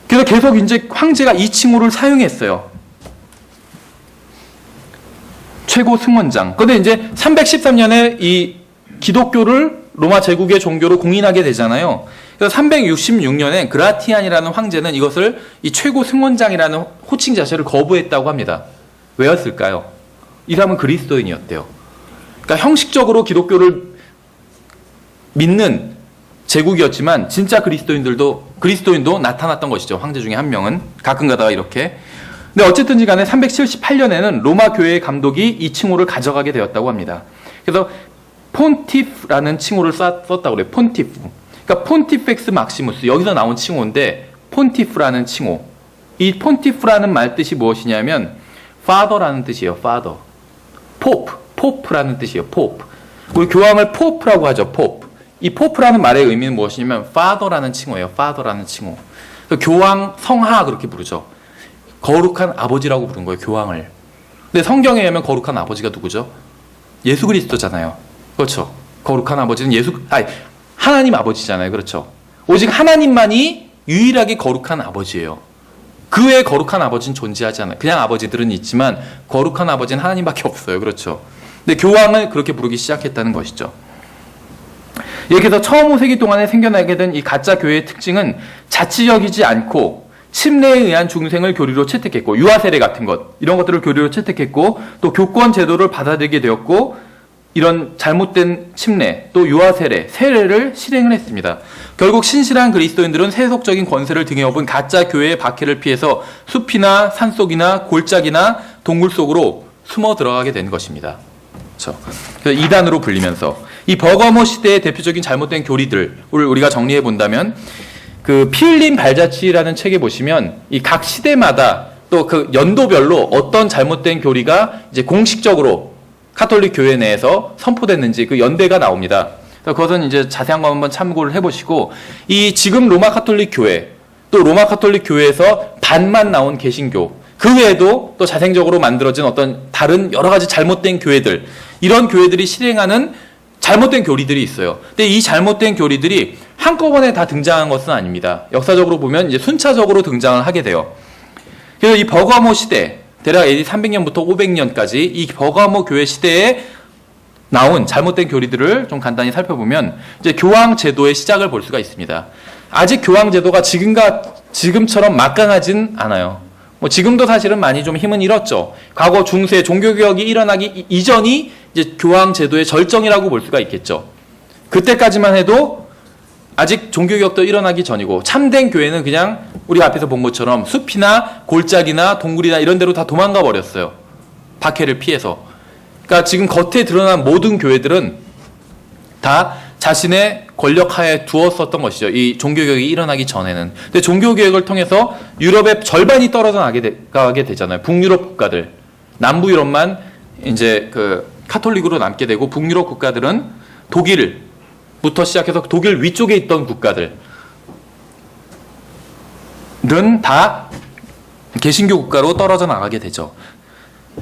그래서 계속 이제 황제가 이 칭호를 사용했어요. 최고 승원장. 그런데 이제 313년에 이 기독교를 로마 제국의 종교로 공인하게 되잖아요. 그래서 366년에 그라티안이라는 황제는 이것을 이 최고 승원장이라는 호칭 자체를 거부했다고 합니다. 왜였을까요? 이 사람은 그리스도인이었대요. 그러니까 형식적으로 기독교를 믿는 제국이었지만 진짜 그리스도인도 나타났던 것이죠. 황제 중에 한 명은 가끔 가다가 이렇게. 근데 어쨌든지 간에 378년에는 로마 교회의 감독이 이 칭호를 가져가게 되었다고 합니다. 그래서 폰티프라는 칭호를 썼다고 그래요. 폰티프. 그러니까 폰티펙스 막시무스, 여기서 나온 칭호인데 폰티프라는 칭호. 이 폰티프라는 말 뜻이 무엇이냐면 father라는 뜻이에요. father. 포프라는 뜻이에요. 포프. 우리 교황을 포프라고 하죠. 포프. 이 포프라는 말의 의미는 무엇이냐면 father라는 칭호예요. father라는 칭호. 교황 성하 그렇게 부르죠. 거룩한 아버지라고 부른 거예요. 교황을. 근데 성경에 의하면 거룩한 아버지가 누구죠? 예수 그리스도잖아요. 그렇죠. 거룩한 아버지는 하나님 아버지잖아요. 그렇죠. 오직 하나님만이 유일하게 거룩한 아버지예요. 그 외에 거룩한 아버지는 존재하지 않아요. 그냥 아버지들은 있지만 거룩한 아버지는 하나님밖에 없어요. 그렇죠. 근데 교황을 그렇게 부르기 시작했다는 것이죠. 이렇게 해서 처음 5세기 동안에 생겨나게 된 이 가짜 교회의 특징은 자치적이지 않고 침례에 의한 중생을 교리로 채택했고, 유아세례 같은 것, 이런 것들을 교리로 채택했고, 또 교권 제도를 받아들이게 되었고, 이런 잘못된 침례, 또 유아세례, 세례를 실행을 했습니다. 결국 신실한 그리스도인들은 세속적인 권세를 등에 업은 가짜 교회의 박해를 피해서 숲이나 산속이나 골짜기나 동굴 속으로 숨어 들어가게 된 것입니다. 그렇죠. 그래서 이단으로 불리면서 이 버거모 시대의 대표적인 잘못된 교리들을 우리가 정리해 본다면, 그 피 흘린 발자취라는 책에 보시면 이 각 시대마다 또 그 연도별로 어떤 잘못된 교리가 이제 공식적으로 카톨릭 교회 내에서 선포됐는지 그 연대가 나옵니다. 그것은 이제 자세한 거 한번 참고를 해보시고, 이 지금 로마 카톨릭 교회, 또 로마 카톨릭 교회에서 반만 나온 개신교, 그 외에도 또 자생적으로 만들어진 어떤 다른 여러 가지 잘못된 교회들, 이런 교회들이 실행하는 잘못된 교리들이 있어요. 근데 이 잘못된 교리들이 한꺼번에 다 등장한 것은 아닙니다. 역사적으로 보면 이제 순차적으로 등장을 하게 돼요. 그래서 이 버가모 시대, 대략 AD 300년부터 500년까지 이 버가모 교회 시대에 나온 잘못된 교리들을 좀 간단히 살펴보면 이제 교황 제도의 시작을 볼 수가 있습니다. 아직 교황 제도가 지금처럼 막강하진 않아요. 뭐 지금도 사실은 많이 좀 힘은 잃었죠. 과거 중세 종교개혁이 일어나기 이전이 이제 교황 제도의 절정이라고 볼 수가 있겠죠. 그때까지만 해도 아직 종교개혁도 일어나기 전이고, 참된 교회는 그냥 우리 앞에서 본 것처럼 숲이나 골짜기나 동굴이나 이런 데로 다 도망가 버렸어요. 박해를 피해서. 그러니까 지금 겉에 드러난 모든 교회들은 다 자신의 권력하에 두었었던 것이죠. 이 종교개혁이 일어나기 전에는. 근데 종교개혁을 통해서 유럽의 절반이 떨어져 가게 되잖아요. 북유럽 국가들. 남부유럽만 이제 그 카톨릭으로 남게 되고, 북유럽 국가들은 독일부터 시작해서 독일 위쪽에 있던 국가들은 다 개신교 국가로 떨어져 나가게 되죠.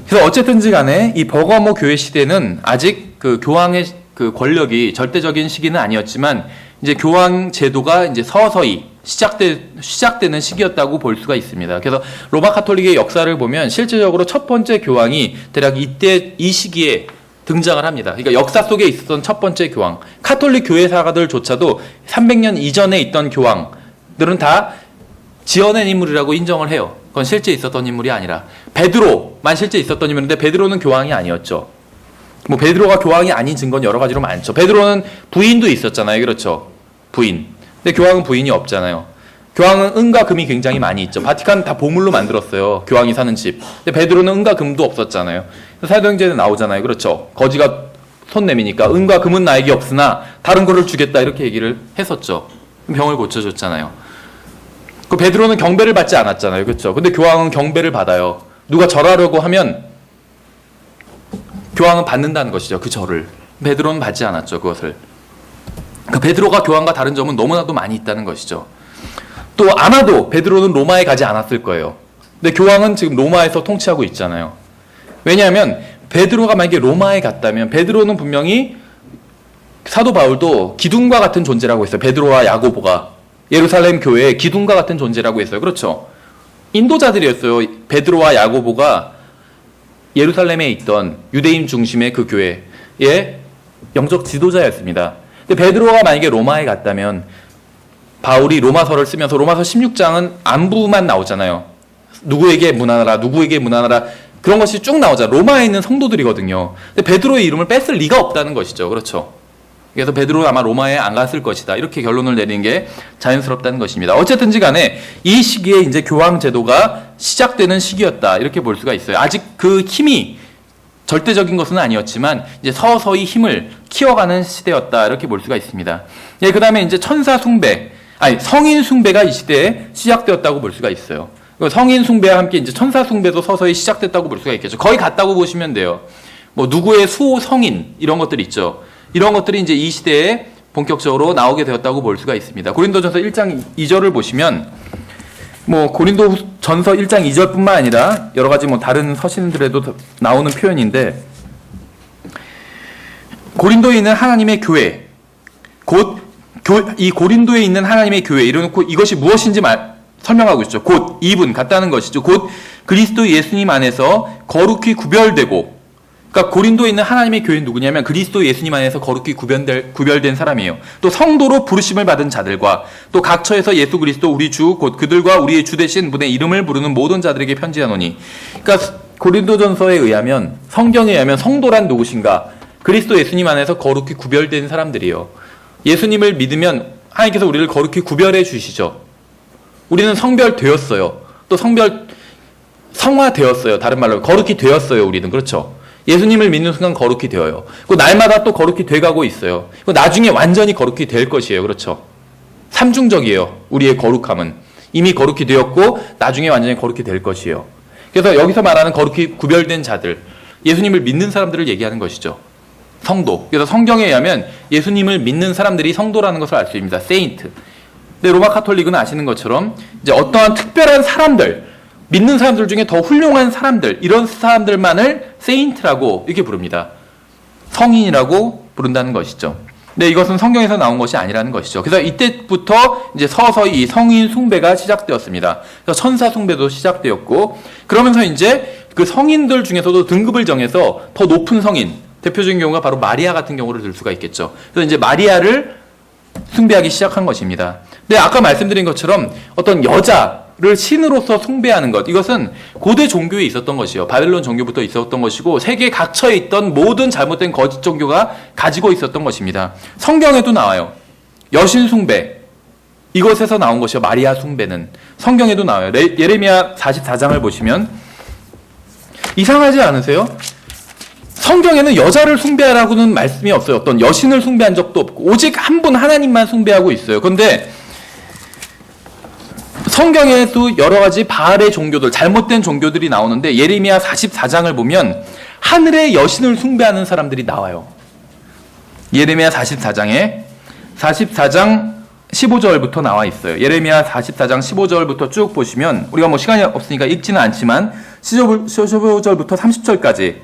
그래서 어쨌든지 간에 이 버거모 교회 시대는 아직 그 교황의 그 권력이 절대적인 시기는 아니었지만, 이제 교황 제도가 이제 서서히 시작되는 시기였다고 볼 수가 있습니다. 그래서 로마 카톨릭의 역사를 보면 실질적으로 첫 번째 교황이 대략 이 시기에 등장을 합니다. 그러니까 역사 속에 있었던 첫 번째 교황, 카톨릭 교회사가들조차도 300년 이전에 있던 교황들은 다 지어낸 인물이라고 인정을 해요. 그건 실제 있었던 인물이 아니라 베드로만 실제 있었던 인물인데 베드로는 교황이 아니었죠. 뭐 베드로가 교황이 아닌 증거는 여러 가지로 많죠. 베드로는 부인도 있었잖아요. 그렇죠? 부인. 근데 교황은 부인이 없잖아요. 교황은 은과 금이 굉장히 많이 있죠. 바티칸 다 보물로 만들었어요. 교황이 사는 집. 근데 베드로는 은과 금도 없었잖아요. 사도행전에 나오잖아요. 그렇죠? 거지가 손 내미니까 은과 금은 나에게 없으나 다른 거를 주겠다 이렇게 얘기를 했었죠. 병을 고쳐줬잖아요. 그 베드로는 경배를 받지 않았잖아요. 그렇죠? 근데 교황은 경배를 받아요. 누가 절하려고 하면 교황은 받는다는 것이죠. 그 절을. 베드로는 받지 않았죠. 그것을. 그 베드로가 교황과 다른 점은 너무나도 많이 있다는 것이죠. 또 아마도 베드로는 로마에 가지 않았을 거예요. 근데 교황은 지금 로마에서 통치하고 있잖아요. 왜냐하면 베드로가 만약에 로마에 갔다면 베드로는 분명히 사도 바울도 기둥과 같은 존재라고 했어요. 베드로와 야고보가 예루살렘 교회의 기둥과 같은 존재라고 했어요. 그렇죠? 인도자들이었어요. 베드로와 야고보가 예루살렘에 있던 유대인 중심의 그 교회의 영적 지도자였습니다. 근데 베드로가 만약에 로마에 갔다면 바울이 로마서를 쓰면서 로마서 16장은 안부만 나오잖아요. 누구에게 문안하라, 누구에게 문안하라 그런 것이 쭉 나오잖아요. 로마에 있는 성도들이거든요. 근데 베드로의 이름을 뺐을 리가 없다는 것이죠. 그렇죠? 그래서 베드로는 아마 로마에 안 갔을 것이다. 이렇게 결론을 내리는 게 자연스럽다는 것입니다. 어쨌든지 간에 이 시기에 이제 교황 제도가 시작되는 시기였다. 이렇게 볼 수가 있어요. 아직 그 힘이 절대적인 것은 아니었지만 이제 서서히 힘을 키워가는 시대였다. 이렇게 볼 수가 있습니다. 예, 그다음에 이제 천사 숭배, 성인 숭배가 이 시대에 시작되었다고 볼 수가 있어요. 성인 숭배와 함께 이제 천사 숭배도 서서히 시작됐다고 볼 수가 있겠죠. 거의 같다고 보시면 돼요. 뭐 누구의 수호 성인 이런 것들 있죠. 이런 것들이 이제 이 시대에 본격적으로 나오게 되었다고 볼 수가 있습니다. 고린도전서 1장 2절을 보시면 뭐 고린도전서 1장 2절뿐만 아니라 여러 가지 뭐 다른 서신들에도 나오는 표현인데 고린도에 있는 하나님의 교회 이 고린도에 있는 하나님의 교회 이래놓고 이것이 무엇인지 설명하고 있죠. 곧 이분 같다는 것이죠. 곧 그리스도 예수님 안에서 거룩히 구별되고 그러니까 고린도에 있는 하나님의 교회는 누구냐면 그리스도 예수님 안에서 거룩히 구별된 사람이에요. 또 성도로 부르심을 받은 자들과 또 각처에서 예수 그리스도 우리 주 곧 그들과 우리의 주 되신 분의 이름을 부르는 모든 자들에게 편지하노니 그러니까 고린도전서에 의하면 성경에 의하면 성도란 누구신가? 그리스도 예수님 안에서 거룩히 구별된 사람들이에요. 예수님을 믿으면 하나님께서 우리를 거룩히 구별해 주시죠. 우리는 성별되었어요. 또 성화되었어요. 다른 말로 거룩히 되었어요. 우리는 그렇죠. 예수님을 믿는 순간 거룩히 되어요. 그 날마다 또 거룩히 돼가고 있어요. 그 나중에 완전히 거룩히 될 것이에요. 그렇죠. 삼중적이에요. 우리의 거룩함은 이미 거룩히 되었고 나중에 완전히 거룩히 될 것이에요. 그래서 여기서 말하는 거룩히 구별된 자들, 예수님을 믿는 사람들을 얘기하는 것이죠. 성도. 그래서 성경에 의하면 예수님을 믿는 사람들이 성도라는 것을 알 수 있습니다. 세인트. 근데 로마 카톨릭은 아시는 것처럼 이제 어떠한 특별한 사람들, 믿는 사람들 중에 더 훌륭한 사람들, 이런 사람들만을 세인트라고 이렇게 부릅니다. 성인이라고 부른다는 것이죠. 근데 이것은 성경에서 나온 것이 아니라는 것이죠. 그래서 이때부터 이제 서서히 이 성인 숭배가 시작되었습니다. 그래서 천사 숭배도 시작되었고, 그러면서 이제 그 성인들 중에서도 등급을 정해서 더 높은 성인, 대표적인 경우가 바로 마리아 같은 경우를 들 수가 있겠죠. 그래서 이제 마리아를 숭배하기 시작한 것입니다. 근데 아까 말씀드린 것처럼 어떤 여자를 신으로서 숭배하는 것, 이것은 고대 종교에 있었던 것이요. 바벨론 종교부터 있었던 것이고 세계 각처에 있던 모든 잘못된 거짓 종교가 가지고 있었던 것입니다. 성경에도 나와요. 여신 숭배, 이것에서 나온 것이요. 마리아 숭배는 성경에도 나와요. 예레미야 44장을 보시면 이상하지 않으세요? 성경에는 여자를 숭배하라고는 말씀이 없어요. 어떤 여신을 숭배한 적도 없고 오직 한 분 하나님만 숭배하고 있어요. 그런데 성경에도 여러 가지 바알의 종교들, 잘못된 종교들이 나오는데 예레미야 44장을 보면 하늘의 여신을 숭배하는 사람들이 나와요. 예레미야 44장 15절부터 나와 있어요. 예레미야 44장 15절부터 쭉 보시면 우리가 뭐 시간이 없으니까 읽지는 않지만 15절부터 30절까지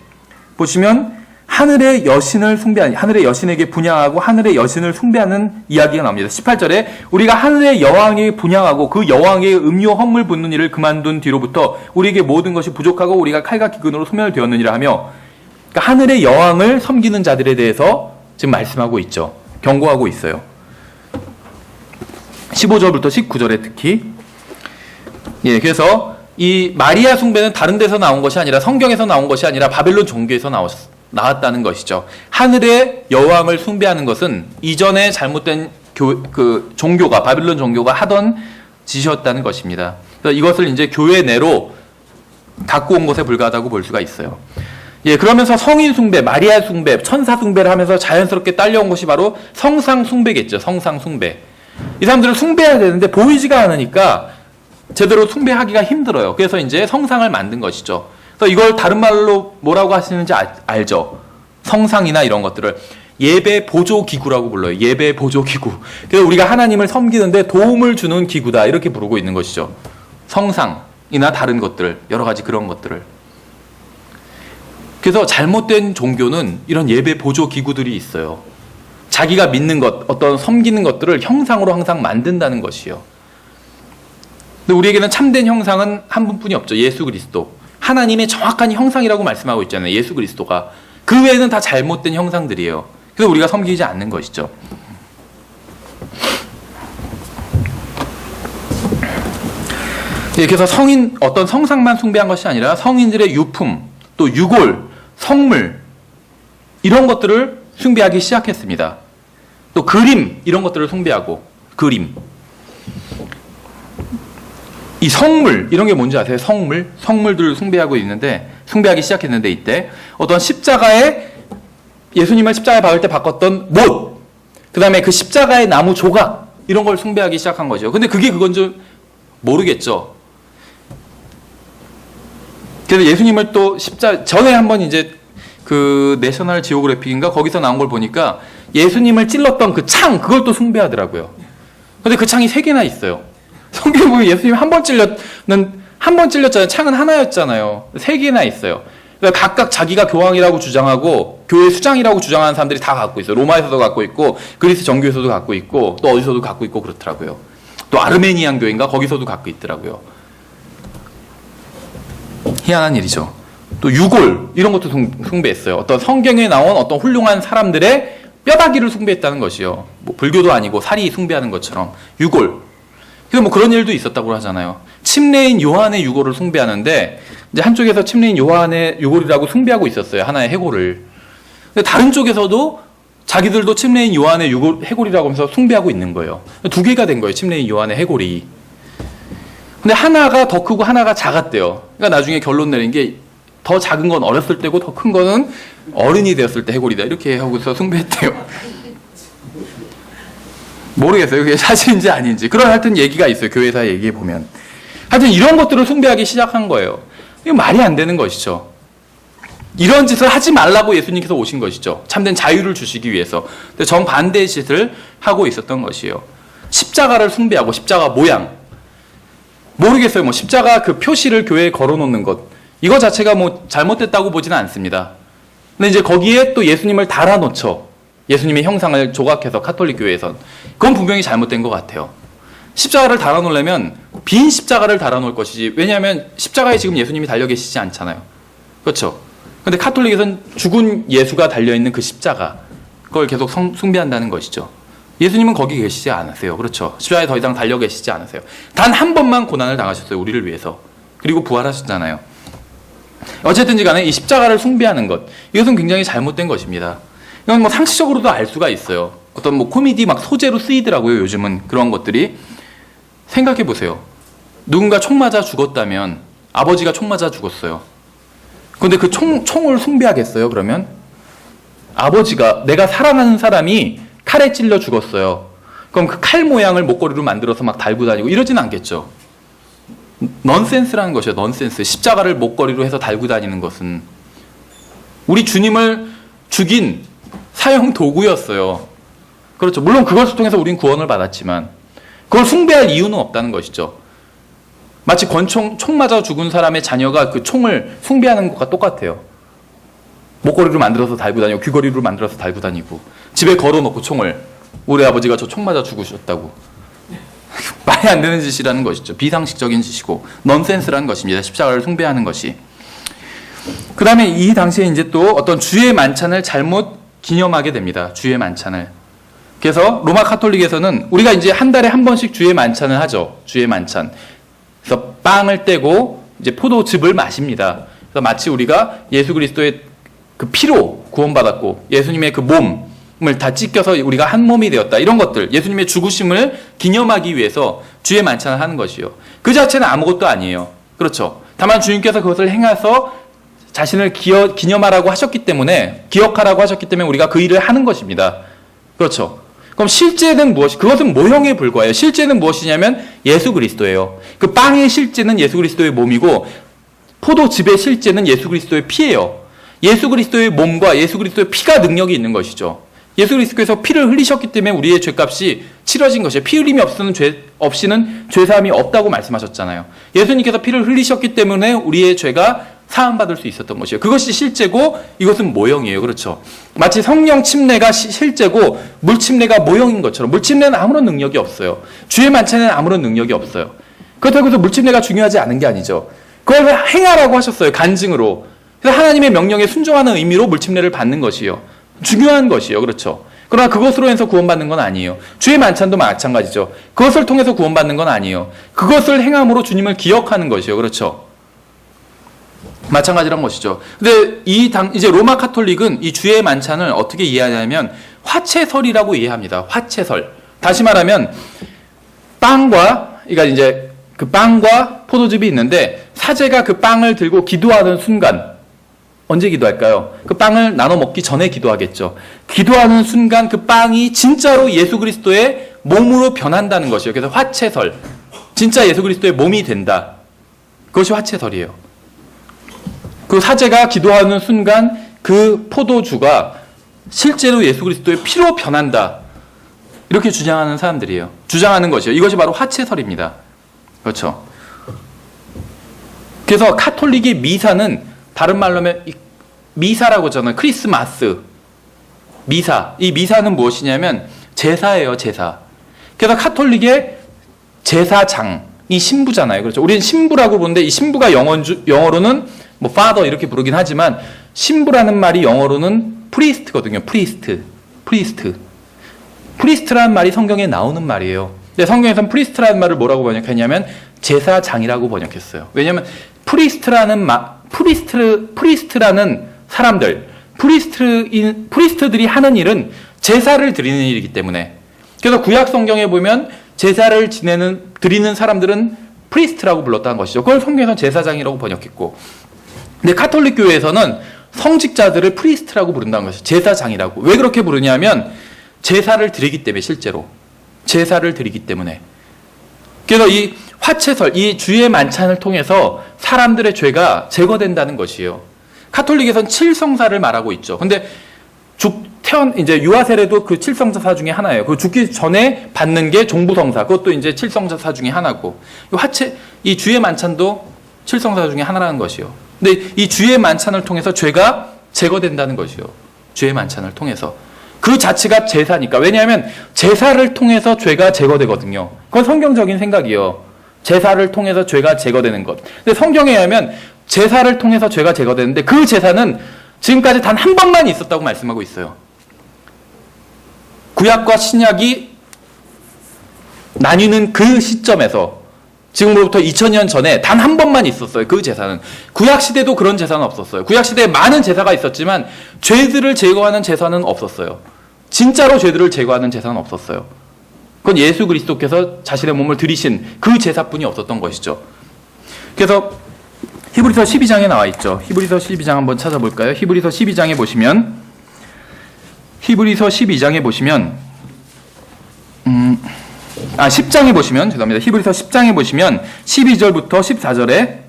보시면 하늘의 여신을 숭배하는, 하늘의 여신에게 분향하고 하늘의 여신을 숭배하는 이야기가 나옵니다. 18절에 우리가 하늘의 여왕에게 분향하고 그 여왕의 음료 헌물 붓는 일을 그만둔 뒤로부터 우리에게 모든 것이 부족하고 우리가 칼과 기근으로 소멸되었느니라 하며, 그러니까 하늘의 여왕을 섬기는 자들에 대해서 지금 말씀하고 있죠. 경고하고 있어요. 15절부터 19절에 특히. 예, 그래서 이 마리아 숭배는 다른 데서 나온 것이 아니라, 성경에서 나온 것이 아니라 바벨론 종교에서 나왔다는 것이죠. 하늘의 여왕을 숭배하는 것은 이전에 잘못된 종교가, 바벨론 종교가 하던 짓이었다는 것입니다. 그래서 이것을 이제 교회 내로 갖고 온 것에 불과하다고 볼 수가 있어요. 예, 그러면서 성인 숭배, 마리아 숭배, 천사 숭배를 하면서 자연스럽게 딸려온 것이 바로 성상 숭배겠죠. 성상 숭배. 이 사람들을 숭배해야 되는데 보이지가 않으니까 제대로 숭배하기가 힘들어요. 그래서 이제 성상을 만든 것이죠. 그래서 이걸 다른 말로 뭐라고 하시는지 알죠? 성상이나 이런 것들을 예배 보조 기구라고 불러요. 예배 보조 기구. 그래서 우리가 하나님을 섬기는데 도움을 주는 기구다, 이렇게 부르고 있는 것이죠. 성상이나 다른 것들, 여러 가지 그런 것들을. 그래서 잘못된 종교는 이런 예배 보조 기구들이 있어요. 자기가 믿는 것, 어떤 섬기는 것들을 형상으로 항상 만든다는 것이요. 근데 우리에게는 참된 형상은 한 분뿐이 없죠. 예수 그리스도. 하나님의 정확한 형상이라고 말씀하고 있잖아요. 예수 그리스도가. 그 외에는 다 잘못된 형상들이에요. 그래서 우리가 섬기지 않는 것이죠. 예, 그래서 어떤 성상만 숭배한 것이 아니라 성인들의 유품, 또 유골, 성물, 이런 것들을 숭배하기 시작했습니다. 또 그림, 이런 것들을 숭배하고, 그림. 이 성물, 이런 게 뭔지 아세요? 성물들을 숭배하기 시작했는데, 이때 어떤 십자가에, 예수님을 십자가에 박을 때 바꿨던 못, 그 다음에 그 십자가의 나무 조각, 이런 걸 숭배하기 시작한 거죠. 근데 그게 그건 줄 모르겠죠. 그래서 예수님을 또 전에 한번 이제 그 내셔널 지오그래픽인가 거기서 나온 걸 보니까 예수님을 찔렀던 그 창, 그걸 또 숭배하더라고요. 근데 그 창이 3개나 있어요. 성경에 보면 예수님 한 번 찔렸잖아요. 창은 하나였잖아요. 3개나 있어요. 그러니까 각각 자기가 교황이라고 주장하고 교회 수장이라고 주장하는 사람들이 다 갖고 있어요. 로마에서도 갖고 있고 그리스 정교에서도 갖고 있고 또 어디서도 갖고 있고 그렇더라고요. 또 아르메니안 교회인가 거기서도 갖고 있더라고요. 희한한 일이죠. 또 유골, 이런 것도 숭배했어요. 어떤 성경에 나온 어떤 훌륭한 사람들의 뼈다귀를 숭배했다는 것이요. 뭐 불교도 아니고 사리 숭배하는 것처럼 유골. 그래서 뭐 그런 일도 있었다고 하잖아요. 침례인 요한의 유골을 숭배하는데 이제 한쪽에서 침례인 요한의 유골이라고 숭배하고 있었어요. 하나의 해골을. 근데 다른 쪽에서도 자기들도 침례인 요한의 해골이라고 하면서 숭배하고 있는 거예요. 2개가 된 거예요. 침례인 요한의 해골이. 근데 하나가 더 크고 하나가 작았대요. 그러니까 나중에 결론 내린 게 더 작은 건 어렸을 때고 더 큰 거는 어른이 되었을 때 해골이다. 이렇게 하고서 숭배했대요. 모르겠어요. 그게 사실인지 아닌지. 그런 하여튼 얘기가 있어요. 교회사 얘기에 보면. 하여튼 이런 것들을 숭배하기 시작한 거예요. 이거 말이 안 되는 것이죠. 이런 짓을 하지 말라고 예수님께서 오신 것이죠. 참된 자유를 주시기 위해서. 근데 정반대의 짓을 하고 있었던 것이에요. 십자가를 숭배하고 십자가 모양. 모르겠어요. 뭐 십자가 그 표시를 교회에 걸어놓는 것. 이거 자체가 뭐 잘못됐다고 보지는 않습니다. 근데 이제 거기에 또 예수님을 달아놓죠. 예수님의 형상을 조각해서 카톨릭 교회에선. 그건 분명히 잘못된 것 같아요. 십자가를 달아놓으려면 빈 십자가를 달아놓을 것이지. 왜냐하면 십자가에 지금 예수님이 달려 계시지 않잖아요. 그렇죠? 근데 카톨릭에선 죽은 예수가 달려있는 그 십자가, 그걸 계속 숭배한다는 것이죠. 예수님은 거기 계시지 않으세요. 그렇죠? 십자가에 더 이상 달려 계시지 않으세요. 단 한 번만 고난을 당하셨어요. 우리를 위해서. 그리고 부활하셨잖아요. 어쨌든지 간에 이 십자가를 숭배하는 것, 이것은 굉장히 잘못된 것입니다. 이건 뭐 상식적으로도 알 수가 있어요. 어떤 뭐 코미디 막 소재로 쓰이더라고요. 요즘은 그런 것들이. 생각해 보세요. 누군가 총 맞아 죽었다면, 아버지가 총 맞아 죽었어요. 근데 그 총을 숭배하겠어요? 그러면 아버지가, 내가 사랑하는 사람이 칼에 찔려 죽었어요. 그럼 그 칼 모양을 목걸이로 만들어서 막 달고 다니고 이러지는 않겠죠. 넌센스라는 것이에요. 넌센스. 십자가를 목걸이로 해서 달고 다니는 것은 우리 주님을 죽인 사형 도구였어요. 그렇죠. 물론 그것을 통해서 우린 구원을 받았지만 그걸 숭배할 이유는 없다는 것이죠. 마치 총 맞아 죽은 사람의 자녀가 그 총을 숭배하는 것과 똑같아요. 목걸이로 만들어서 달고 다니고 귀걸이로 만들어서 달고 다니고 집에 걸어놓고 총을 우리 아버지가 저 총 맞아 죽으셨다고. 말이 안 되는 짓이라는 것이죠. 비상식적인 짓이고 넌센스라는 것입니다. 십자가를 숭배하는 것이. 그 다음에 이 당시에 이제 또 어떤 주의 만찬을 잘못 기념하게 됩니다. 주의 만찬을. 그래서 로마 카톨릭에서는 우리가 이제 한 달에 한 번씩 주의 만찬을 하죠. 주의 만찬. 그래서 빵을 떼고 이제 포도즙을 마십니다. 그래서 마치 우리가 예수 그리스도의 그 피로 구원받았고 예수님의 그 몸을 다 찢겨서 우리가 한 몸이 되었다. 이런 것들, 예수님의 죽으심을 기념하기 위해서 주의 만찬을 하는 것이요. 그 자체는 아무것도 아니에요. 그렇죠. 다만 주님께서 그것을 행해서 자신을 기념하라고 하셨기 때문에, 기억하라고 하셨기 때문에 우리가 그 일을 하는 것입니다. 그렇죠. 그럼 실제는 무엇이, 그것은 모형에 불과해요. 실제는 무엇이냐면 예수 그리스도예요. 그 빵의 실제는 예수 그리스도의 몸이고 포도즙의 실제는 예수 그리스도의 피예요. 예수 그리스도의 몸과 예수 그리스도의 피가 능력이 있는 것이죠. 예수 그리스도께서 피를 흘리셨기 때문에 우리의 죄값이 치러진 것이에요. 피 흘림이 없이는 죄사함이 없다고 말씀하셨잖아요. 예수님께서 피를 흘리셨기 때문에 우리의 죄가 사함받을 수 있었던 것이에요. 그것이 실제고 이것은 모형이에요. 그렇죠. 마치 성령 침례가 실제고 물 침례가 모형인 것처럼, 물 침례는 아무런 능력이 없어요. 주의 만찬에는 아무런 능력이 없어요. 그렇다고 해서 물 침례가 중요하지 않은 게 아니죠. 그걸 행하라고 하셨어요. 간증으로. 그래서 하나님의 명령에 순종하는 의미로 물 침례를 받는 것이요. 중요한 것이요. 그렇죠. 그러나 그것으로 해서 구원받는 건 아니에요. 주의 만찬도 마찬가지죠. 그것을 통해서 구원받는 건 아니에요. 그것을 행함으로 주님을 기억하는 것이요. 그렇죠. 마찬가지란 것이죠. 근데 이제 로마 카톨릭은 이 주의 만찬을 어떻게 이해하냐면 화채설이라고 이해합니다. 화채설. 다시 말하면 그러니까 이제 그 빵과 포도즙이 있는데 사제가 그 빵을 들고 기도하는 순간, 언제 기도할까요? 그 빵을 나눠 먹기 전에 기도하겠죠. 기도하는 순간 그 빵이 진짜로 예수 그리스도의 몸으로 변한다는 것이에요. 그래서 화채설. 진짜 예수 그리스도의 몸이 된다. 그것이 화채설이에요. 그 사제가 기도하는 순간 그 포도주가 실제로 예수 그리스도의 피로 변한다. 이렇게 주장하는 사람들이에요. 주장하는 것이에요. 이것이 바로 화채설입니다. 그렇죠. 그래서 카톨릭의 미사는 다른 말로 하면 미사라고 하잖아요. 크리스마스. 미사. 이 미사는 무엇이냐면 제사예요. 제사. 그래서 카톨릭의 제사장이 신부잖아요. 그렇죠. 우리는 신부라고 부르는데 이 신부가 영어로는 뭐 father 이렇게 부르긴 하지만 신부라는 말이 영어로는 priest거든요. priest라는 말이 성경에 나오는 말이에요. 근데 성경에서는 priest라는 말을 뭐라고 번역했냐면 제사장이라고 번역했어요. 왜냐하면 프리스트라는 사람들, 프리스트들이 하는 일은 제사를 드리는 일이기 때문에. 그래서 구약 성경에 보면 제사를 드리는 사람들은 프리스트라고 불렀다는 것이죠. 그걸 성경에서는 제사장이라고 번역했고. 근데 카톨릭 교회에서는 성직자들을 프리스트라고 부른다는 것이죠. 제사장이라고. 왜 그렇게 부르냐면 제사를 드리기 때문에, 실제로. 제사를 드리기 때문에. 그래서 이 화채설, 이 주의 만찬을 통해서 사람들의 죄가 제거된다는 것이에요. 카톨릭에서는 칠성사를 말하고 있죠. 근데 이제 유아세례도 그 칠성사 중에 하나예요. 그 죽기 전에 받는 게 종부성사. 그것도 이제 칠성사 중에 하나고. 이 주의 만찬도 칠성사 중에 하나라는 것이요. 근데 이 주의 만찬을 통해서 죄가 제거된다는 것이요. 주의 만찬을 통해서. 그 자체가 제사니까. 왜냐하면 제사를 통해서 죄가 제거되거든요. 그건 성경적인 생각이요. 제사를 통해서 죄가 제거되는 것. 근데 성경에 의하면 제사를 통해서 죄가 제거되는데 그 제사는 지금까지 단 한 번만 있었다고 말씀하고 있어요. 구약과 신약이 나뉘는 그 시점에서 지금으로부터 2000년 전에 단 한 번만 있었어요. 그 제사는. 구약시대도 그런 제사는 없었어요. 구약시대에 많은 제사가 있었지만 죄들을 제거하는 제사는 없었어요. 진짜로 죄들을 제거하는 제사는 없었어요. 그건 예수 그리스도께서 자신의 몸을 드리신 그 제사뿐이 없었던 것이죠. 그래서 히브리서 12장에 나와 있죠. 히브리서 12장 한번 찾아볼까요? 히브리서 12장에 보시면 10장에 보시면 10장에 보시면 12절부터 14절에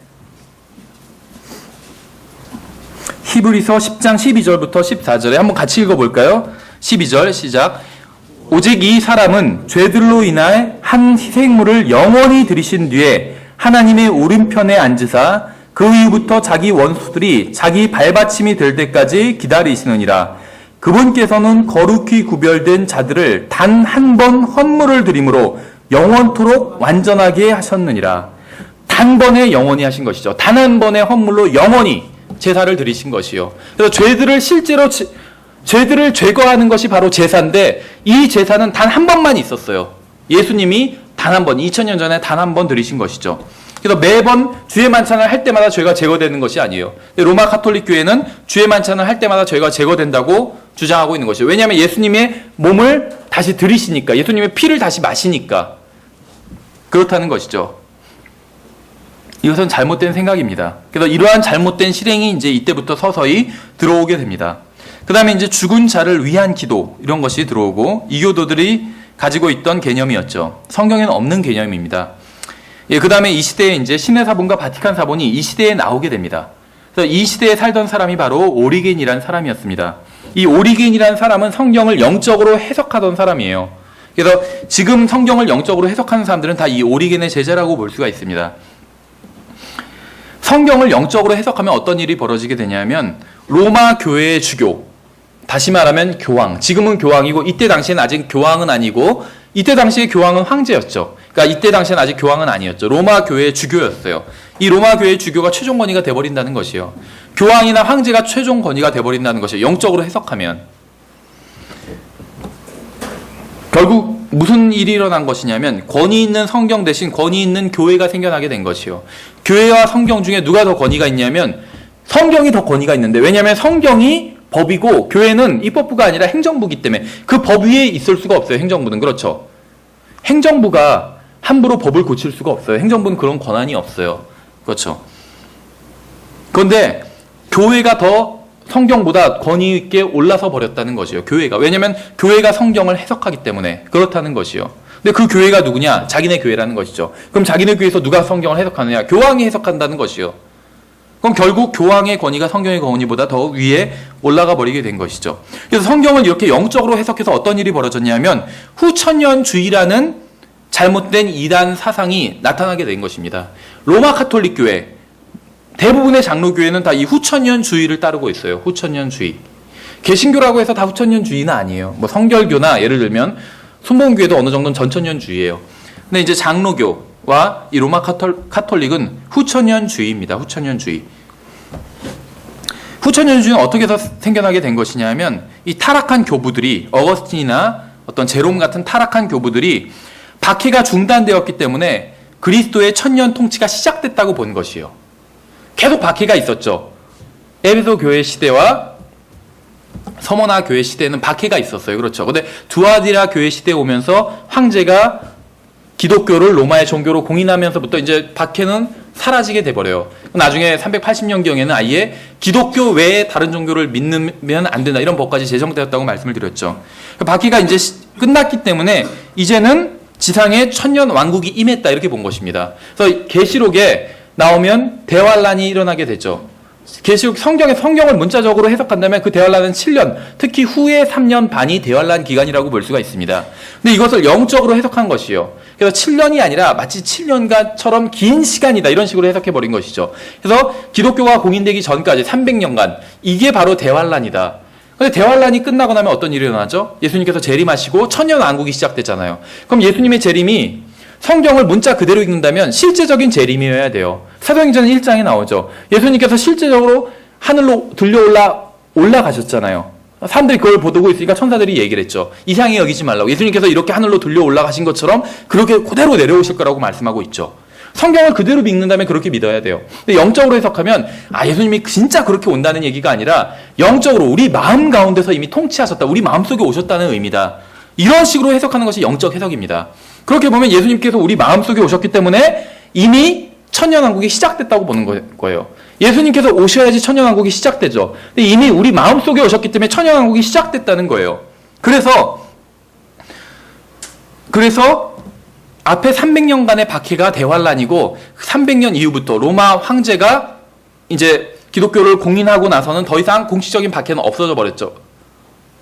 히브리서 10장 12절부터 14절에 한번 같이 읽어볼까요? 12절 시작. 오직 이 사람은 죄들로 인하여 한 희생물을 영원히 드리신 뒤에 하나님의 오른편에 앉으사 그 이후부터 자기 원수들이 자기 발받침이 될 때까지 기다리시느니라. 그분께서는 거룩히 구별된 자들을 단 한 번 헌물을 드림으로 영원토록 완전하게 하셨느니라. 단번에 영원히 하신 것이죠. 단 한 번의 헌물로 영원히 제사를 드리신 것이요. 그래서 죄들을 제거하는 것이 바로 제사인데, 이 제사는 단 한 번만 있었어요. 예수님이 단 한 번, 2000년 전에 단 한 번 드리신 것이죠. 그래서 매번 주의 만찬을 할 때마다 죄가 제거되는 것이 아니에요. 로마 가톨릭 교회는 주의 만찬을 할 때마다 죄가 제거된다고 주장하고 있는 것이에요. 왜냐하면 예수님의 몸을 다시 들이시니까, 예수님의 피를 다시 마시니까 그렇다는 것이죠. 이것은 잘못된 생각입니다. 그래서 이러한 잘못된 실행이 이제 이때부터 서서히 들어오게 됩니다. 그 다음에 이제 죽은 자를 위한 기도, 이런 것이 들어오고, 이교도들이 가지고 있던 개념이었죠. 성경에는 없는 개념입니다. 예, 그 다음에 이 시대에 이제 신의 사본과 바티칸 사본이 이 시대에 나오게 됩니다. 그래서 이 시대에 살던 사람이 바로 오리겐이라는 사람이었습니다. 이 오리겐이라는 사람은 성경을 영적으로 해석하던 사람이에요. 그래서 지금 성경을 영적으로 해석하는 사람들은 다 이 오리겐의 제자라고 볼 수가 있습니다. 성경을 영적으로 해석하면 어떤 일이 벌어지게 되냐면, 로마 교회의 주교, 다시 말하면 교황, 지금은 교황이고 이때 당시에는 아직 교황은 아니고, 이때 당시에 교황은 황제였죠. 그러니까 이때 당시에는 아직 교황은 아니었죠. 로마 교회의 주교였어요. 이 로마 교회의 주교가 최종 권위가 돼버린다는 것이요. 교황이나 황제가 최종 권위가 돼버린다는 것이요. 영적으로 해석하면. 결국 무슨 일이 일어난 것이냐면, 권위 있는 성경 대신 권위 있는 교회가 생겨나게 된 것이요. 교회와 성경 중에 누가 더 권위가 있냐면 성경이 더 권위가 있는데, 왜냐하면 성경이 법이고 교회는 입법부가 아니라 행정부이기 때문에 그 법 위에 있을 수가 없어요. 행정부는. 그렇죠. 행정부가 함부로 법을 고칠 수가 없어요. 행정부는 그런 권한이 없어요. 그렇죠. 그런데 교회가 더 성경보다 권위 있게 올라서 버렸다는 것이에요. 교회가. 왜냐하면 교회가 성경을 해석하기 때문에 그렇다는 것이요. 근데 그 교회가 누구냐? 자기네 교회라는 것이죠. 그럼 자기네 교회에서 누가 성경을 해석하느냐? 교황이 해석한다는 것이요. 그럼 결국 교황의 권위가 성경의 권위보다 더 위에 올라가 버리게 된 것이죠. 그래서 성경을 이렇게 영적으로 해석해서 어떤 일이 벌어졌냐면, 후천년주의라는 잘못된 이단 사상이 나타나게 된 것입니다. 로마 가톨릭 교회, 대부분의 장로교회는 다 이 후천년주의를 따르고 있어요. 후천년주의. 개신교라고 해서 다 후천년주의는 아니에요. 뭐 성결교나 예를 들면 순복음교회도 어느 정도는 전천년주의예요. 근데 이제 장로교와 이 로마 가톨릭은 후천년주의입니다. 후천년주의. 후천년주의는 어떻게 해서 생겨나게 된 것이냐면, 이 타락한 교부들이, 어거스틴이나 어떤 제롬 같은 타락한 교부들이 박해가 중단되었기 때문에 그리스도의 천년 통치가 시작됐다고 본 것이에요. 계속 박해가 있었죠. 에베소 교회 시대와 서머나 교회 시대에는 박해가 있었어요. 그렇죠. 근데 두아디라 교회 시대에 오면서 황제가 기독교를 로마의 종교로 공인하면서부터 이제 박해는 사라지게 돼버려요. 나중에 380년경에는 아예 기독교 외에 다른 종교를 믿으면 안 된다, 이런 법까지 제정되었다고 말씀을 드렸죠. 박해가 이제 끝났기 때문에 이제는 지상에 천년 왕국이 임했다, 이렇게 본 것입니다. 그래서 계시록에 나오면 대환란이 일어나게 되죠. 계시록 성경을 문자적으로 해석한다면 그 대환란은 7년, 특히 후에 3년 반이 대환란 기간이라고 볼 수가 있습니다. 근데 이것을 영적으로 해석한 것이요. 그래서 7년이 아니라 마치 7년간처럼 긴 시간이다, 이런 식으로 해석해버린 것이죠. 그래서 기독교가 공인되기 전까지 300년간, 이게 바로 대환란이다. 근데 대환란이 끝나고 나면 어떤 일이 일어나죠? 예수님께서 재림하시고 천년 왕국이 시작됐잖아요. 그럼 예수님의 재림이 성경을 문자 그대로 읽는다면 실제적인 재림이어야 돼요. 사도행전 1장에 나오죠. 예수님께서 실제적으로 하늘로 올라가셨잖아요. 사람들이 그걸 보고 있으니까 천사들이 얘기를 했죠. 이상히 여기지 말라고. 예수님께서 이렇게 하늘로 들려 올라가신 것처럼 그렇게 그대로 내려오실 거라고 말씀하고 있죠. 성경을 그대로 믿는다면 그렇게 믿어야 돼요. 근데 영적으로 해석하면, 예수님이 진짜 그렇게 온다는 얘기가 아니라 영적으로 우리 마음 가운데서 이미 통치하셨다, 우리 마음속에 오셨다는 의미다, 이런 식으로 해석하는 것이 영적 해석입니다. 그렇게 보면 예수님께서 우리 마음속에 오셨기 때문에 이미 천년왕국이 시작됐다고 보는 거예요. 예수님께서 오셔야지 천년왕국이 시작되죠. 근데 이미 우리 마음속에 오셨기 때문에 천년왕국이 시작됐다는 거예요. 그래서 앞에 300년간의 박해가 대환란이고, 300년 이후부터 로마 황제가 이제 기독교를 공인하고 나서는 더 이상 공식적인 박해는 없어져 버렸죠.